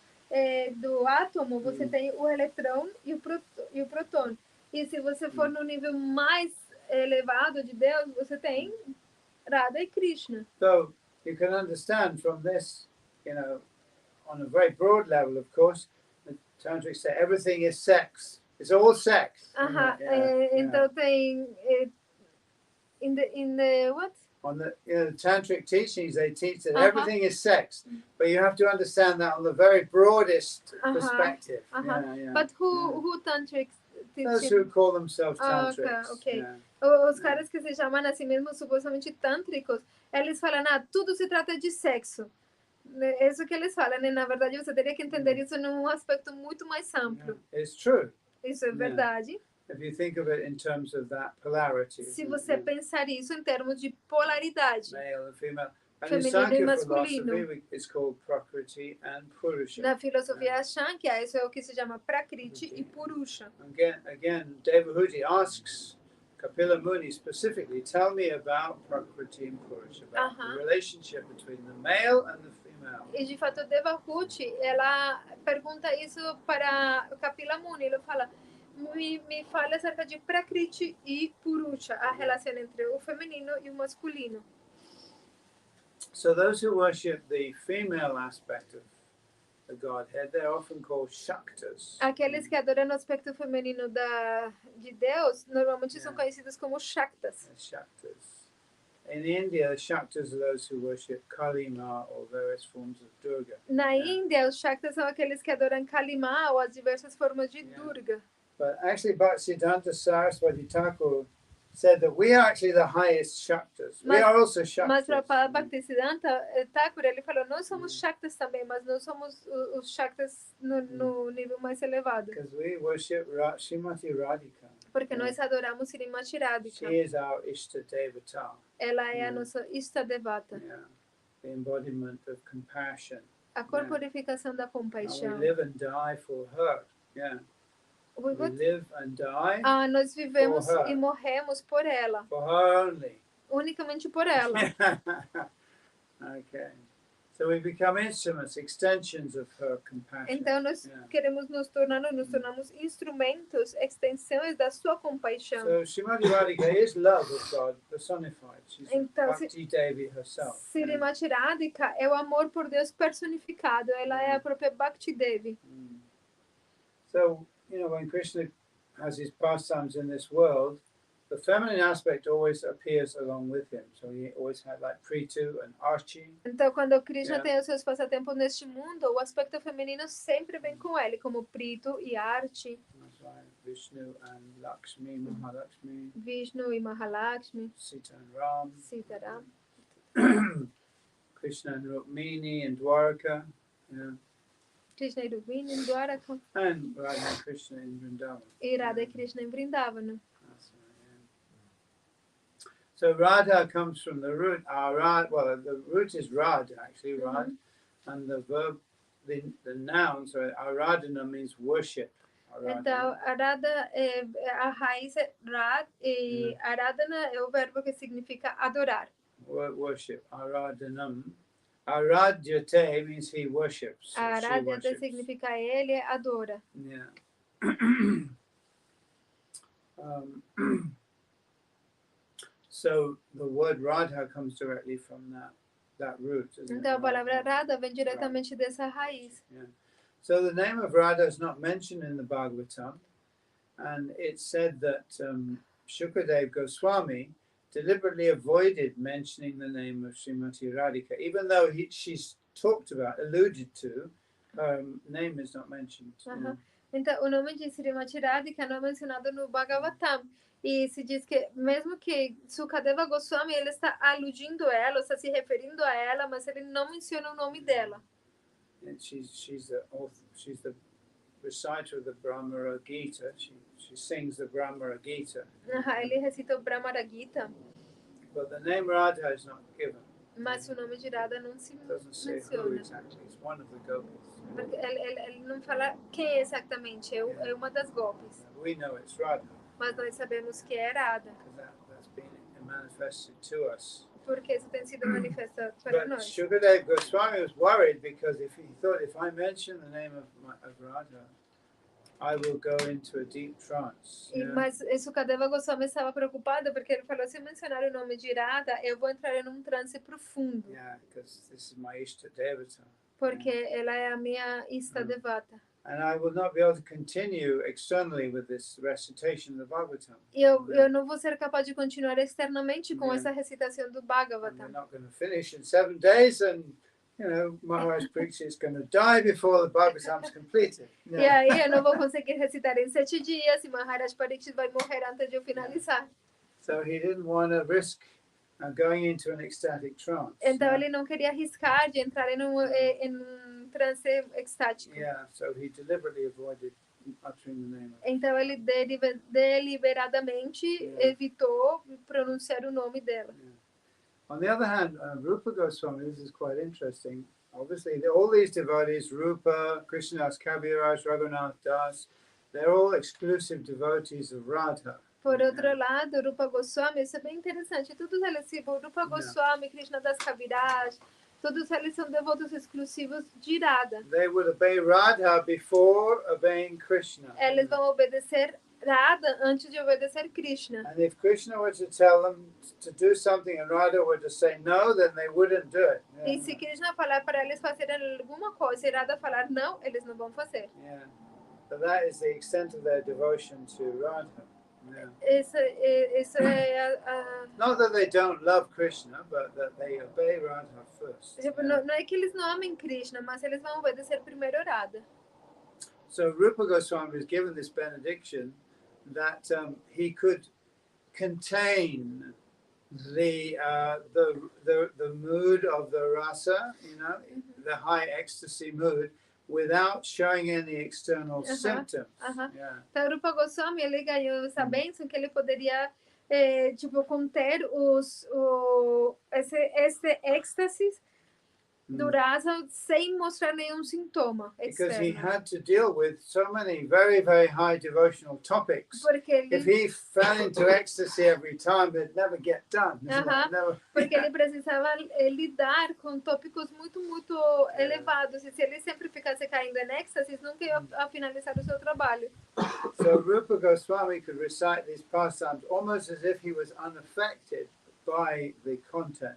A: do átomo, você tem o eletrão e o próton. E se você for no nível mais elevado de Deus, você tem Radha e Krishna.
B: So you can understand from this, you know, on a very broad level, of course, the tantrics say everything is sex. It's all sex.
A: Então tem in the what?
B: On the tantric teachings, they teach that everything is sex, but you have to understand that on the very broadest perspective.
A: But who tantric teach?
B: Those who call themselves tantrics.
A: Okay. Os caras que se chamam a si mesmos supostamente tântricos, eles falam, tudo se trata de sexo. É isso que eles falam, né? Na verdade, você teria que entender isso num aspecto muito mais amplo.
B: It's true.
A: Isso é verdade.
B: If you think of it in terms of that polarity.
A: Se você pensar isso em termos de polaridade.
B: Male and female. And in
A: Feminino e
B: Sankhya
A: masculino.
B: philosophy, it's called Prakriti and Purusha.
A: Na filosofia Shankhya, isso é o que se chama Prakriti e Purusha.
B: Again, Devahuti asks Kapila Muni specifically, tell me about Prakriti and Purusha, about the relationship between the male and the female.
A: E de fato, Devahuti, ela pergunta isso para o Kapila Muni. Ele fala, me fala acerca de Prakriti e Purusha, a relação entre o feminino e o masculino.
B: So those who worship the female aspect of the Godhead, they're often called Shaktas.
A: Aqueles que adoram o aspecto feminino de Deus, normalmente são conhecidos como Shaktas.
B: Shaktas. In India, the Shaktas are those who worship Kali Ma or various forms of Durga.
A: Na Índia, os Shaktas são aqueles que adoram Kali Ma ou as diversas formas de Durga.
B: But actually, Bhaktisiddhanta Saraswati Thakur said that we are actually the highest Shaktas. We are also Shaktas.
A: Mas Prabhupada Bhaktisiddhanta Thakur, ele falou, nós somos Shaktas também, mas nós somos os Shaktas no nível mais elevado.
B: Because we worship Srimati Radhika.
A: Porque nós adoramos Srimati Radhika.
B: She is our Ishta Devata.
A: Ela é a nossa Ishta Devata.
B: The embodiment of compassion.
A: A corporificação da compaixão.
B: And we live and die for her. We live and die.
A: Nós vivemos e morremos por ela.
B: For her only.
A: Unicamente por ela.
B: Okay. So we become instruments, extensions of her compassion.
A: Então nós queremos nos tornamos instrumentos, extensões da sua compaixão.
B: So Srimati Radhika is love of God personified. She's Bhakti Devi herself.
A: Srimati Radhika é o amor por Deus personificado. Ela é a própria Bhakti Devi.
B: So, you know, when Krishna has his pastimes in this world, the feminine aspect always appears along with him. So he always had like Pritu and Archie.
A: Então, quando Krishna tem os seus passatempos neste mundo, o aspecto feminino sempre vem com ele, como Pritu e Archie.
B: That's right. Vishnu and Lakshmi, Mahalakshmi.
A: Vishnu e Mahalakshmi.
B: Sita and Ram.
A: Sita Ram.
B: Krishna and Rukmini and Dwarka.
A: Krishna e Rukmini em Dwaraka.
B: And Radha and Krishna in Vrindavan.
A: E Radha e Krishna em Vrindavana.
B: So Radha comes from the root, the root is Rad, actually, Rad, and the verb, the noun, so Aradhana means worship.
A: Então, Arada, a raiz é Rad, e Aradhana é o verbo que significa adorar.
B: worship. Aradhanam. Aradyate means he worships.
A: Aradyate significa ele adora.
B: Yeah. So the word Radha comes directly from that root.
A: Então a palavra Radha vem diretamente dessa raiz.
B: Yeah. So the name of Radha is not mentioned in the Bhagavatam, and it's said that Shukadev Goswami deliberately avoided mentioning the name of Srimati Radhika, even though she's talked about, alluded to, her name is not mentioned. Yeah.
A: Então, o nome de Srimati Radhika não é mencionado no Bhagavatam. E se diz que, mesmo que Sukadeva Goswami, ele está aludindo a ela, está se referindo a ela, mas ele não menciona o nome dela.
B: And she's the reciter of the Brahmara Gita. She sings the Brahmara Gita.
A: Ele recita o Brahmara Gita.
B: But the name Radha is not given.
A: Mas o nome de Radha não se
B: menciona. Exactly. It's one of the gopis.
A: Porque ele não fala quem exatamente, é uma das gopis.
B: We know it's Radha.
A: Mas nós sabemos que é Radha.
B: That's been manifested to us.
A: Porque isso tem sido manifestado para nós.
B: Shukadev Goswami was worried because he thought, if I mention the name of Radha, I will go into a deep trance.
A: Mas Sukadeva Goswami estava preocupado porque ele falou, se eu mencionar o nome de Radha, eu vou entrar em um transe profundo.
B: Yeah, because this is my Ishta Devata.
A: Porque ela é a minha Ishta Devata.
B: And I will not be able to continue externally with this recitation of the Bhagavatam.
A: Eu não vou ser capaz de continuar externamente com essa recitação do Bhagavatam.
B: We're not going to finish in 7 days, and Maharaj Parikshit is going to die before the Bhagavatam is completed.
A: E aí eu não vou conseguir recitar em 7 dias e Maharaj Parikshit vai morrer antes de eu finalizar.
B: So he didn't want to risk going into an ecstatic trance.
A: Então ele não queria arriscar de entrar em um trance extático.
B: Yeah, so he deliberately avoided uttering the name.
A: Então ele deliberadamente evitou pronunciar o nome dela.
B: Yeah. On the other hand, Rupa Goswami, this is quite interesting. Obviously, all these devotees, Rupa, Krishnadas Kaviraj, Raghunath Das, they're all exclusive devotees of Radha.
A: Por outro lado, Rupa Goswami, isso é bem interessante. Todos eles, Rupa Goswami, Krishnadas Kaviraj, todos eles são devotos exclusivos de Radha.
B: They would obey Radha before obeying Krishna.
A: Eles vão obedecer Radha antes de obedecer Krishna.
B: And if Krishna were to tell them to do something and Radha were to say no, then they wouldn't do it.
A: E se Krishna falar para eles fazerem alguma coisa e Radha falar não, eles não vão fazer.
B: Yeah. So that is the extent of their devotion to Radha. Yeah.
A: Isso é
B: Not that they don't love Krishna, but that they obey Radha first.
A: Não é que eles não amem Krishna, mas eles vão obedecer primeiro Radha.
B: So Rupa Goswami was given this benediction that he could contain the mood of the rasa, the high ecstasy mood, without showing any external symptoms. Yeah.
A: Então, Rupa Goswami, ele ganhou essa bênção que ele poderia conter esse êxtase do rasa sem mostrar nenhum sintoma externo.
B: Because he had to deal with so many very, very high devotional topics. If he fell into ecstasy every time, it'd never get done.
A: Porque ele precisava lidar com tópicos muito, muito elevados. E se ele sempre ficasse caindo em êxtase, nunca ia finalizar o seu trabalho.
B: So Rupa Goswami could recite these pastimes almost as if he was unaffected by the content.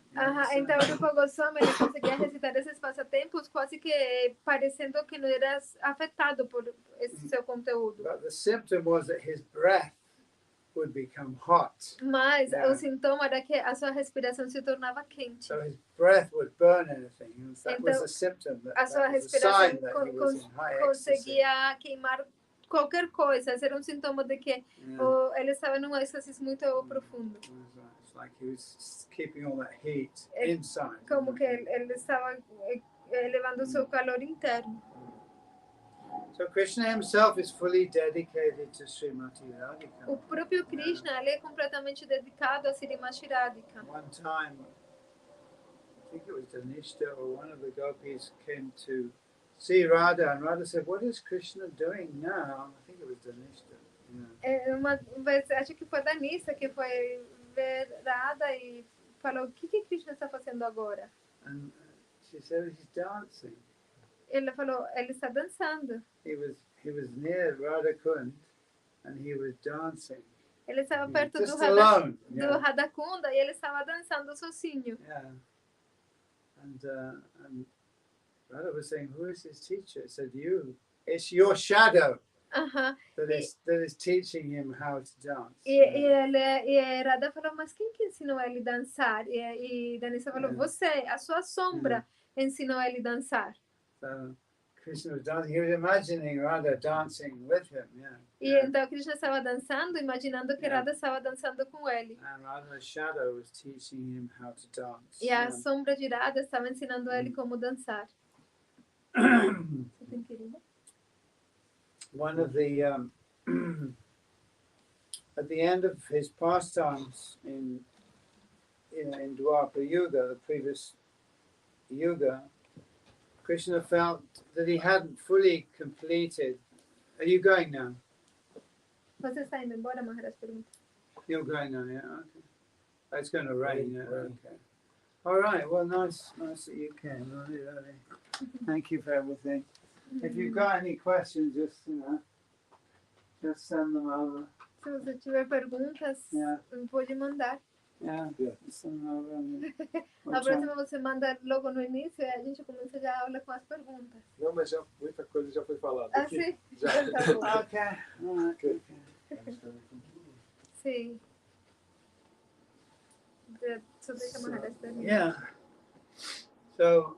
A: Então Rupa Goswami ele conseguia recitar esses passatempos quase que parecendo que não era afetado por esse seu conteúdo.
B: But the symptom was that his breath would become hot.
A: Mas o sintoma era que a sua respiração se tornava quente.
B: So his breath would burn anything. That was a symptom.
A: A sua respiração conseguia queimar qualquer coisa. Esse era um sintoma de que ele estava num êxtase muito profundo.
B: Like he was keeping all that heat inside.
A: Como que ele estava elevando o seu calor interno.
B: So Krishna himself is fully dedicated to Srimati Radhika.
A: O próprio Krishna ele é completamente dedicado a Srimati Radhika.
B: One time, I think it was Dhanishta or one of the gopis came to see Radha, and Radha said, "What is Krishna doing now?" I think it was Dhanishta.
A: Uma vez, acho que foi Dhanishta que foi ver Radha e falou, o que Krishna está fazendo agora?
B: And she said, he's dancing.
A: Ele falou, ele está dançando.
B: He was near Radha Kund and he was dancing.
A: Ele estava perto
B: Just alone.
A: do Radhakunda e ele estava dançando sozinho.
B: Yeah. And Radha was saying, who is his teacher? He said, you. It's your shadow that is teaching him how to dance.
A: E Radha falou, mas quem que ensinou ele a dançar? E Danisa falou, você, a sua sombra ensinou ele a dançar.
B: So Krishna was dancing. He was imagining Radha dancing with him.
A: E então Krishna estava dançando, imaginando que Radha estava dançando com ele.
B: And Radha's shadow was teaching him how to dance.
A: E a sombra de Radha estava ensinando ele como dançar.
B: One of the at the end of his pastimes in Dwapara Yuga, the previous Yuga, Krishna felt that he hadn't fully completed. Are you going now?
A: Você está indo embora, Maharaj pergunta.
B: You're going now, yeah. Okay. It's going to rain. Yeah. Okay. All right. Well, nice that you came. Really. Thank you for everything. If you've got any questions, just send them over.
A: Se você tiver perguntas, pode mandar.
B: Send them over.
A: A próxima você manda logo no início e a gente começa já a aula com as perguntas.
C: Não, mas já, muita coisa já foi falada.
A: Ah, sim?
C: Já.
B: Okay. All right. Okay.
A: Sim. Só deixa a Maharaj terminar.
B: Yeah. So,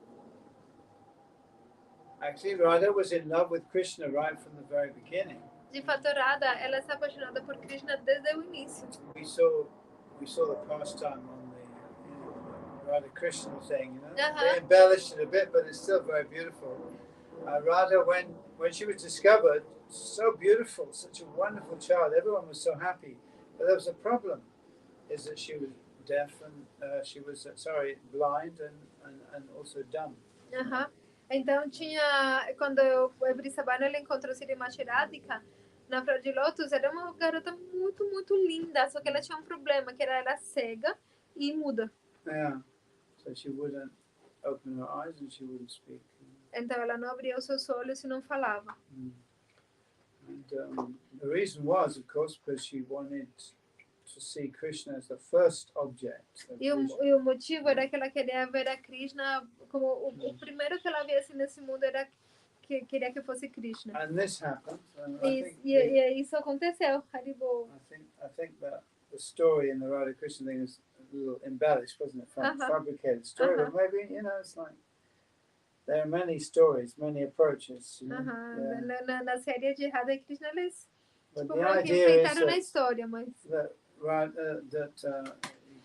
B: actually, Radha was in love with Krishna right from the very beginning.
A: De fato, Radha, ela está apaixonada por Krishna desde o início.
B: We saw the pastime on the Radha Krishna thing. They embellished it a bit, but it's still very beautiful. Radha, when she was discovered, so beautiful, such a wonderful child. Everyone was so happy, but there was a problem: is that she was deaf and she was blind and also dumb.
A: Então quando o Brisabano ele encontrou Srimati Radhika na Flor de Lótus, era uma garota muito, muito linda, só que ela tinha um problema, que ela era cega e muda.
B: Yeah, so she wouldn't open her eyes and she wouldn't speak.
A: Então ela não abria os seus olhos e não falava.
B: And the reason was, of course, because she wanted to see Krishna as the first object.
A: E o motivo era que ela queria ver a Krishna como o primeiro que ela via nesse mundo era que queria que fosse Krishna.
B: And this happened.
A: E isso aconteceu, Haribo.
B: I think that the story in the Radha Krishna thing is a little embellished, wasn't it? Fabricated story, but maybe it's like there are many stories, many approaches.
A: Na série de Radha e Krishna eles
B: inventaram
A: na história, mas
B: that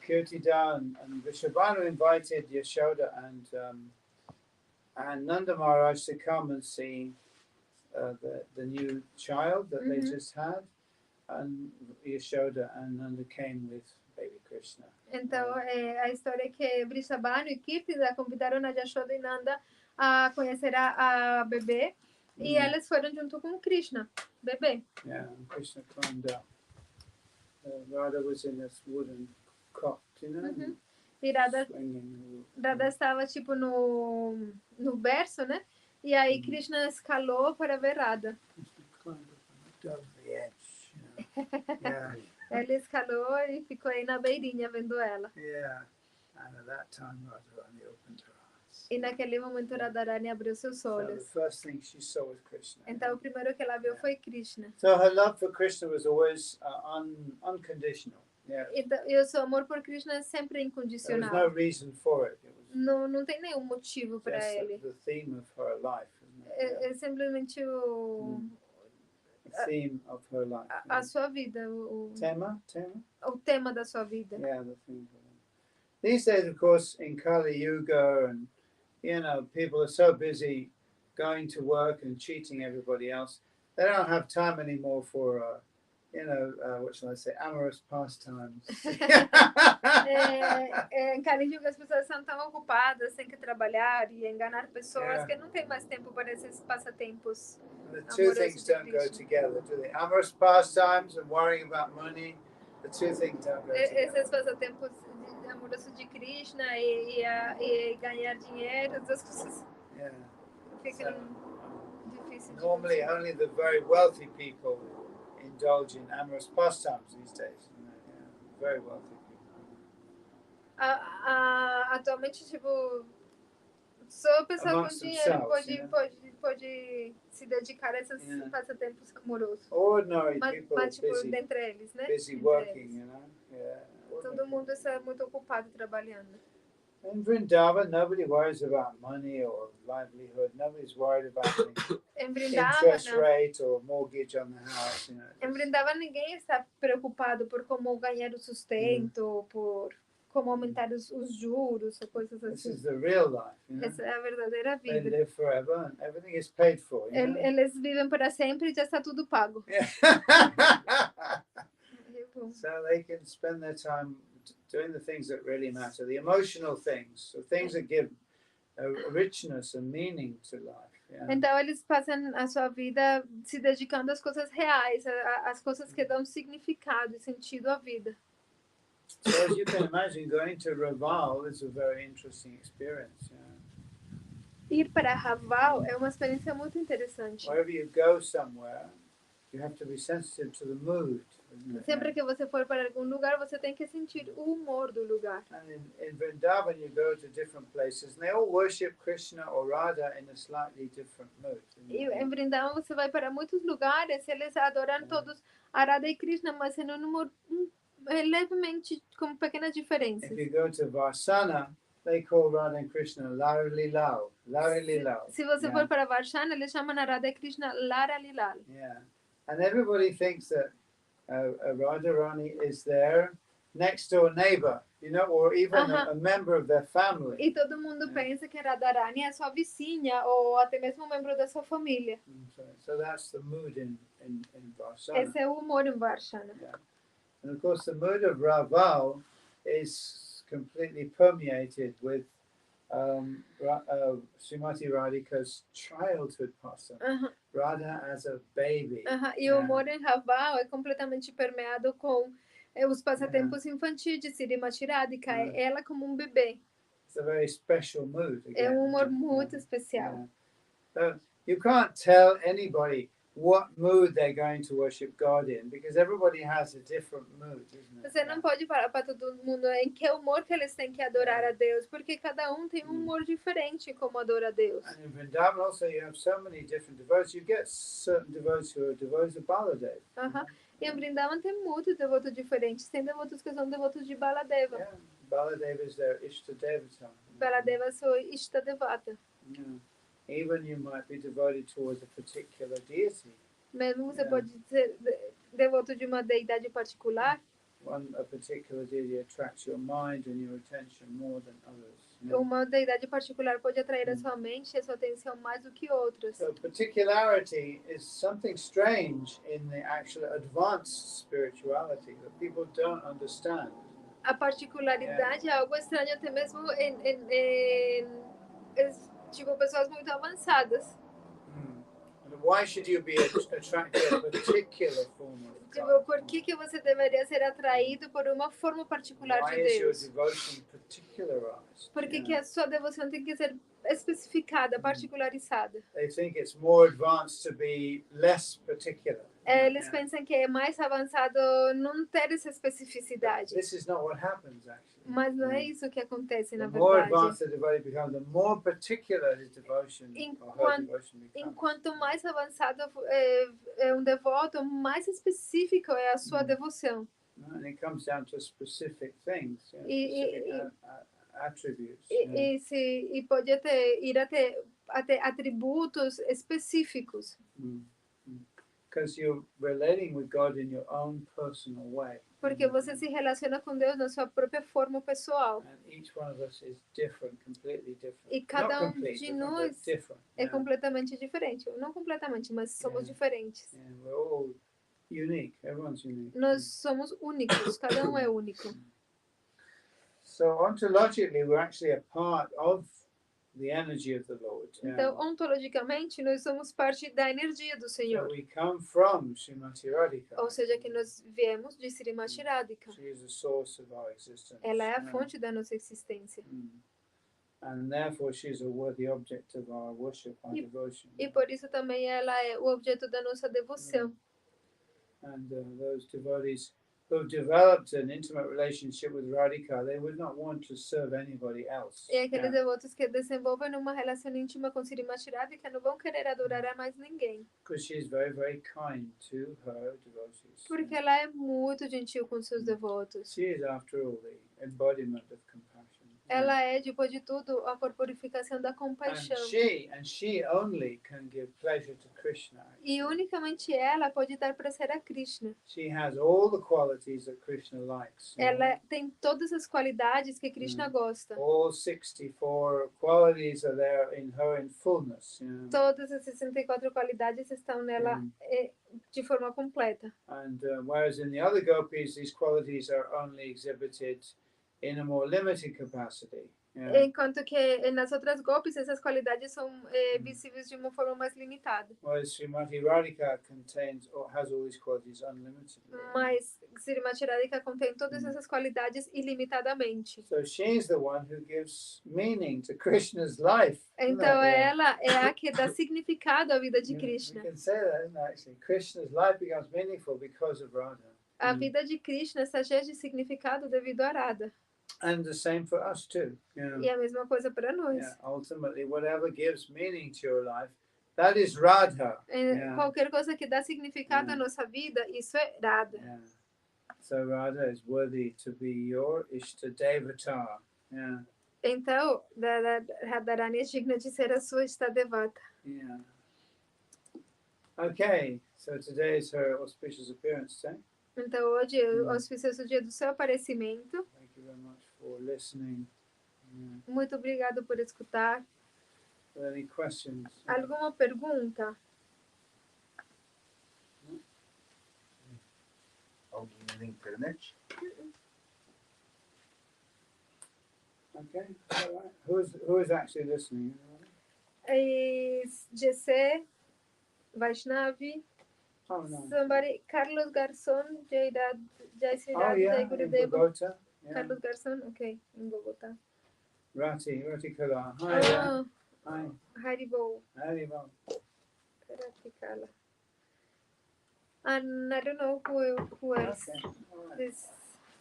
B: Kirtida and Vrishabhanu invited Yashoda and Nanda Maharaj to come and see the new child that they just had, and Yashoda and Nanda came with baby Krishna.
A: Então, a história é que Vrishabhanu e Kirtida convidaram a Yashoda e Nanda a conhecer a bebê, e elas foram junto com Krishna, bebê.
B: Yeah, and Krishna climbed up. Radha was in this wooden cot,
A: E Radha estava tipo no berço, né? E aí Krishna escalou para ver Radha. Ele escalou e ficou aí na beirinha vendo ela.
B: And at that time Radharani opened her eyes.
A: E naquele momento Radharani abriu seus olhos.
B: So the first thing she saw was Krishna.
A: Então o primeiro que ela viu foi Krishna.
B: So her love for Krishna was always unconditional.
A: E o seu amor por Krishna é sempre incondicional.
B: There was no reason for it.
A: Não tem nenhum motivo para ele.
B: The theme of her life.
A: É simplesmente o
B: theme of her life.
A: A sua vida, o tema da sua vida.
B: Yeah, the theme. These days, of course, in Kali Yuga, and people are so busy going to work and cheating everybody else, they don't have time anymore for what shall I say, amorous pastimes.
A: Em Kali Yuga as pessoas são tão ocupadas, têm que trabalhar e enganar pessoas que não tem mais tempo para esses passatempos.
B: The two things don't go together, do they? Amorous pastimes and worrying about money, the two things don't go together.
A: Esses passatempos amorosos de Krishna e ganhar dinheiro, as coisas
B: Yeah.
A: ficam
B: So,
A: difíceis de
B: normally,
A: conseguir.
B: only the very wealthy people indulge in amorous pastimes these days. Yeah. Very wealthy people.
A: Atualmente, tipo, só o pessoal com
B: Amongst
A: dinheiro
B: themselves,
A: pode se dedicar a esses
B: Yeah.
A: passatempos amorosos.
B: Ordinary people
A: Mas tipo,
B: busy,
A: dentre eles, né?
B: busy
A: Entre
B: working,
A: eles.
B: you know. Yeah.
A: Todo mundo está muito ocupado trabalhando.
B: In Vrindavan, nobody worries about money or livelihood. Nobody's worried about the
A: Em
B: interest
A: Vrindavana,
B: rate or mortgage on the house. You know,
A: em Vrindavana ninguém está preocupado por como ganhar o sustento, por como aumentar os juros ou coisas
B: this
A: assim.
B: is the real life. You know?
A: Essa é a verdadeira
B: They
A: vida.
B: live forever and everything is paid for. You know?
A: Eles vivem para sempre e já está tudo pago.
B: Yeah. So they can spend their time doing the things that really matter, the emotional things, the things that give a richness and meaning to life. Yeah.
A: Então eles passam a sua vida se dedicando às coisas reais, às coisas que dão significado e sentido à vida.
B: So as you can imagine, going to Raval is a very interesting experience. Yeah.
A: Ir para Raval é uma experiência muito interessante.
B: Wherever you go somewhere, you have to be sensitive to the mood.
A: Sempre que você for para algum lugar, você tem que sentir o humor do lugar.
B: And in Vrindavan, you go to different places, and they all worship Krishna or Radha in a slightly different mood.
A: E em Vrindavan você vai para muitos lugares, eles adoram todos a Radha e Krishna, mas em um humor levemente com pequenas diferenças.
B: If you go to Varsana, they call Radha and Krishna Larali Lao. Larali Lao.
A: Se você for para Varshana, eles chamam a Radha e Krishna Lara Lilal.
B: Yeah. And everybody thinks that Radharani is their next door neighbor, you know, or even a member of their family.
A: E todo mundo pensa que Radharani é sua vizinha ou até mesmo um membro da sua família.
B: So that's the mood in Varsana.
A: Esse é o humor em Varshana.
B: Yeah. And of course, the mood of Raval is completely permeated with Srimati Radhika's childhood pastime. Radha as a baby.
A: E o humor em Raval é completamente permeado com os passatempos infantis de Srimati Radhika. Ela como bebê.
B: It's a very special mood. Again.
A: É humor muito especial.
B: So you can't tell anybody what mood they're going to worship God in, because everybody has a different mood, isn't it?
A: Você não pode falar para todo mundo em que humor que eles têm que adorar a Deus, porque cada tem um humor diferente como adora a Deus.
B: And in Vrindavan also you have so many different devotees. You get certain devotees who are devotees of Baladev.
A: E em Vrindavan tem muitos devotos diferentes. Tem devotos que são devotos de Baladeva.
B: Yeah. Baladev is their Ishta Devata.
A: Baladeva é sua Ishta Devata.
B: Yeah. Even you might be devoted towards a particular deity.
A: Mesmo você pode ser devoto de uma deidade particular.
B: A particular deity attracts your mind and your attention more than others.
A: Uma deidade particular pode atrair a sua mente e a sua atenção mais do que outras.
B: So particularity is something strange in the actual advanced spirituality that people don't understand.
A: A particularidade é algo estranho até mesmo tipo pessoas muito avançadas.
B: Why should you be attracted to a particular form of God?
A: Tipo, por que você deveria ser atraído por uma forma particular de Deus?
B: Why is your devotion particularized?
A: Por que a sua devoção tem que ser especificada, particularizada?
B: They think it's more advanced to be less particular.
A: Eles pensam que é mais avançado não ter essa especificidade.
B: This is not what happens actually.
A: Mas não é isso que acontece na
B: The more
A: verdade.
B: advanced the devotee becomes, the more particular his devotion or her devotion becomes.
A: Enquanto mais avançado é um devoto, mais específico é a sua devoção.
B: And it comes down to specific things, specific attributes.
A: E pode ir até atributos específicos.
B: Because you're relating with God in your own personal way.
A: Porque você se relaciona com Deus na sua própria forma pessoal.
B: And each one of us is different, completely different.
A: E cada de nós é completamente diferente. Não completamente, mas somos diferentes.
B: We're all unique. Everyone's unique.
A: Nós somos únicos. Cada é único.
B: So ontologically, we're actually a part of the energy of the Lord.
A: Então, ontologicamente, nós somos parte da energia do
B: So
A: Senhor.
B: we come from Srimati Radhika.
A: Ou seja, que nós viemos de Srimati Radhika.
B: She is the source of our existence.
A: Ela é a fonte da nossa existência.
B: And therefore she is a worthy object of our worship, our devotion.
A: E por isso também ela é o objeto da nossa devoção.
B: And those devotees who have developed an intimate relationship with Radhika, they would not want to serve anybody else.
A: E aqueles devotos que desenvolvem uma relação íntima com Srimati Radhika não vão querer adorar a mais ninguém.
B: Because she is very, very kind to her devotees.
A: Porque ela é muito gentil com seus devotos.
B: She is, after all, the embodiment of compassion.
A: Ela é, depois de tudo, a corporificação da compaixão.
B: And she only can give pleasure to Krishna.
A: E unicamente ela pode dar prazer a Krishna.
B: She has all the qualities that Krishna likes.
A: Ela tem todas as qualidades que Krishna gosta.
B: All 64 qualities are there in her in fullness.
A: Todas as 64 qualidades estão nela de forma completa.
B: And whereas in the other gopis, these qualities are only exhibited in a more limited capacity.
A: Enquanto que nas outras golpes essas qualidades são visíveis de uma forma mais limitada.
B: Whereas Srimati Radhika contains or has all these qualities unlimitedly.
A: Mas Srimati Radhika contém todas essas qualidades ilimitadamente.
B: So she's the one who gives meaning to Krishna's life.
A: Então ela é a que dá significado à vida de
B: We
A: Krishna.
B: can say that, isn't it, actually? Krishna's life becomes meaningful because of Radha.
A: A vida de Krishna está cheia de significado devido a Radha.
B: And the same for us too.
A: E a mesma coisa para nós.
B: Ultimately, whatever gives meaning to your life, that is Radha.
A: Qualquer coisa que dá significado à nossa vida, isso é Radha.
B: So Radha is worthy to be your Ishta Devata.
A: Então, Radharani é digna de ser a sua Ishtadevata.
B: Okay, so today is her auspicious appearance day.
A: Então, hoje é o auspicioso dia do seu aparecimento.
B: Thank you very much for listening.
A: Muito obrigado por escutar.
B: Any questions?
A: Alguma pergunta?
C: Alguém na internet?
B: Okay, all right. Who is actually listening?
A: GC, Vaishnavi,
B: Oh no.
A: somebody, Carlos Garçon, Jai Srila, Jai
B: in
A: Gurudeva.
B: Bogota.
A: Carlos Garçon, ok, em Bogotá.
B: Rati Kala. Hi.
A: Oh,
B: Hi.
A: Haribo,
B: Haribo.
A: Rati Kala. And I don't know who else.
B: Okay. All right.
A: This,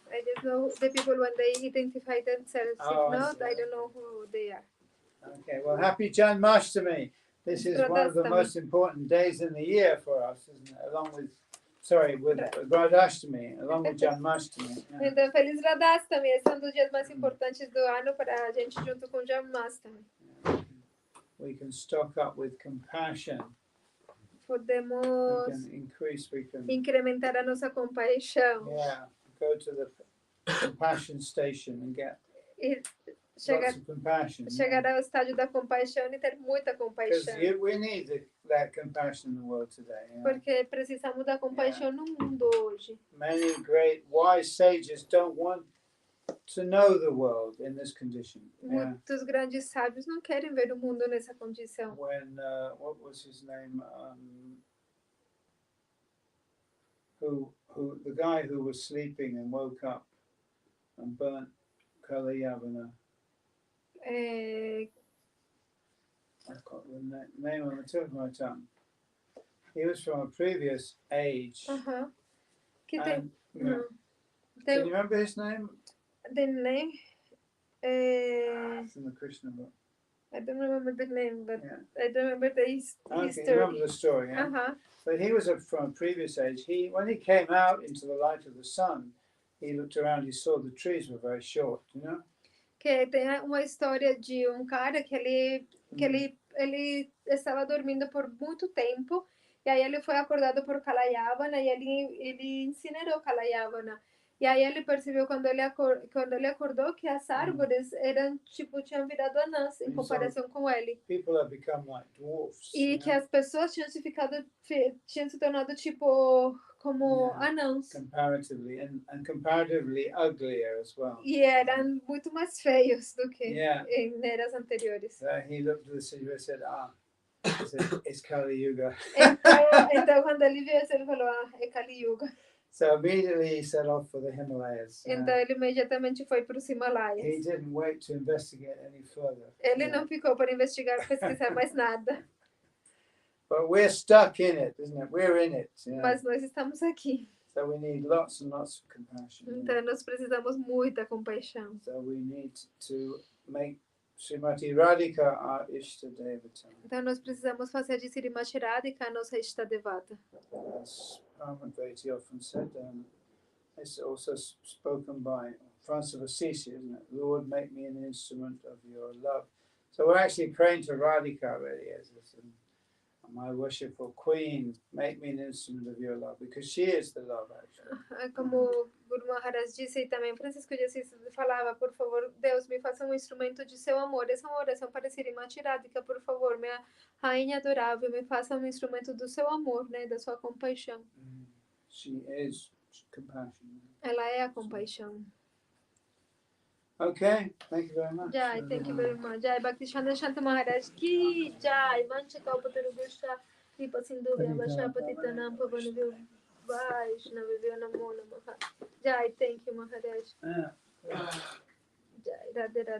A: I just know the people when they identify themselves.
B: Oh,
A: If
B: I
A: not,
B: see.
A: I don't know who they are.
B: Okay, well, happy Janmashtami. This is one of the
A: Radhastami.
B: most important days in the year for us, isn't it? Along with, with Radhastami, along with Janmashtami. Yeah.
A: Então, feliz Radhastami. Esse é um dos dias mais importantes do ano para a gente junto com Janmashtami.
B: We can stock up with compassion.
A: Podemos
B: We can
A: incrementar a nossa compaixão.
B: go to the compassion station and get
A: E
B: lots of compassion.
A: chegar ao estádio da compaixão e ter muita compaixão.
B: Because we need that compassion in the world today.
A: Porque precisamos da compaixão no mundo hoje.
B: Many great wise sages don't want to know the world in this condition.
A: Muitos grandes sábios não querem ver o mundo nessa condição.
B: When what was his name? Who the guy who was sleeping and woke up and burnt Kalayavana. I can't remember the name on the tip of my tongue. He was from a previous age.
A: Que tem,
B: Can you remember his name?
A: The name?
B: It's in the Krishna book.
A: I don't remember the name, but I don't remember the history.
B: Okay, you remember the story, yeah? But he was from a previous age. When he came out into the light of the sun, he looked around, he saw the trees were very short, you know?
A: Que tem uma história de cara que ele estava dormindo por muito tempo, e aí ele foi acordado por Kalayavana, e ele incinerou Kalayavana. E aí ele percebeu quando ele acordou que as árvores tinham virado anãs em comparação com ele.
B: People have become like dwarfs.
A: E que as pessoas tinham se tornado tipo como anãos.
B: Comparatively, and comparatively uglier as well.
A: E eram muito mais feios do que
B: Yeah.
A: em eras anteriores.
B: He looked at the situation and said, it's Kali Yuga.
A: Então, quando ele viu isso, ele falou, é Kali Yuga.
B: So immediately he set off for the Himalayas.
A: Então, ele imediatamente foi para os Himalaias.
B: He didn't wait to investigate any further.
A: Ele não ficou para investigar, pesquisar mais nada.
B: But we're stuck in it, isn't it? We're in it.
A: Mas nós estamos aqui.
B: So we need lots and lots of compassion.
A: Então, nós precisamos muita compaixão.
B: So we need to make Srimati Radhika our Ishta Devata.
A: Então, nós precisamos fazer de Srimati Radhika a nossa Ishta Devata.
B: As Paramahansa often said, it's also spoken by Francis of Assisi, isn't it? Lord, make me an instrument of your love. So we're actually praying to Radhika really as this. My worshipful Queen, make me an instrument of your love, because she is the love, actually.
A: Como Guru Maharaj disse, e também Francisco de Assis falava, por favor, Deus, me faça um instrumento de seu amor. Essa é uma oração para Srimati Radhika, por favor, minha rainha adorável, me faça um instrumento do seu amor, né, da sua compaixão.
B: She is compassion.
A: Ela é a compaixão.
B: Okay, thank you very much.
A: Jai, thank you very much. Jai, Bhakti Shanto Maharaj ki Jai. Mancha Kalpataru Gusha, Kripa Sindhu Vyabhasha Patitanam Pavanuvi Vaishnava Namo Namaha. Jai, thank you Maharaj. Jai, Radhe Radhe.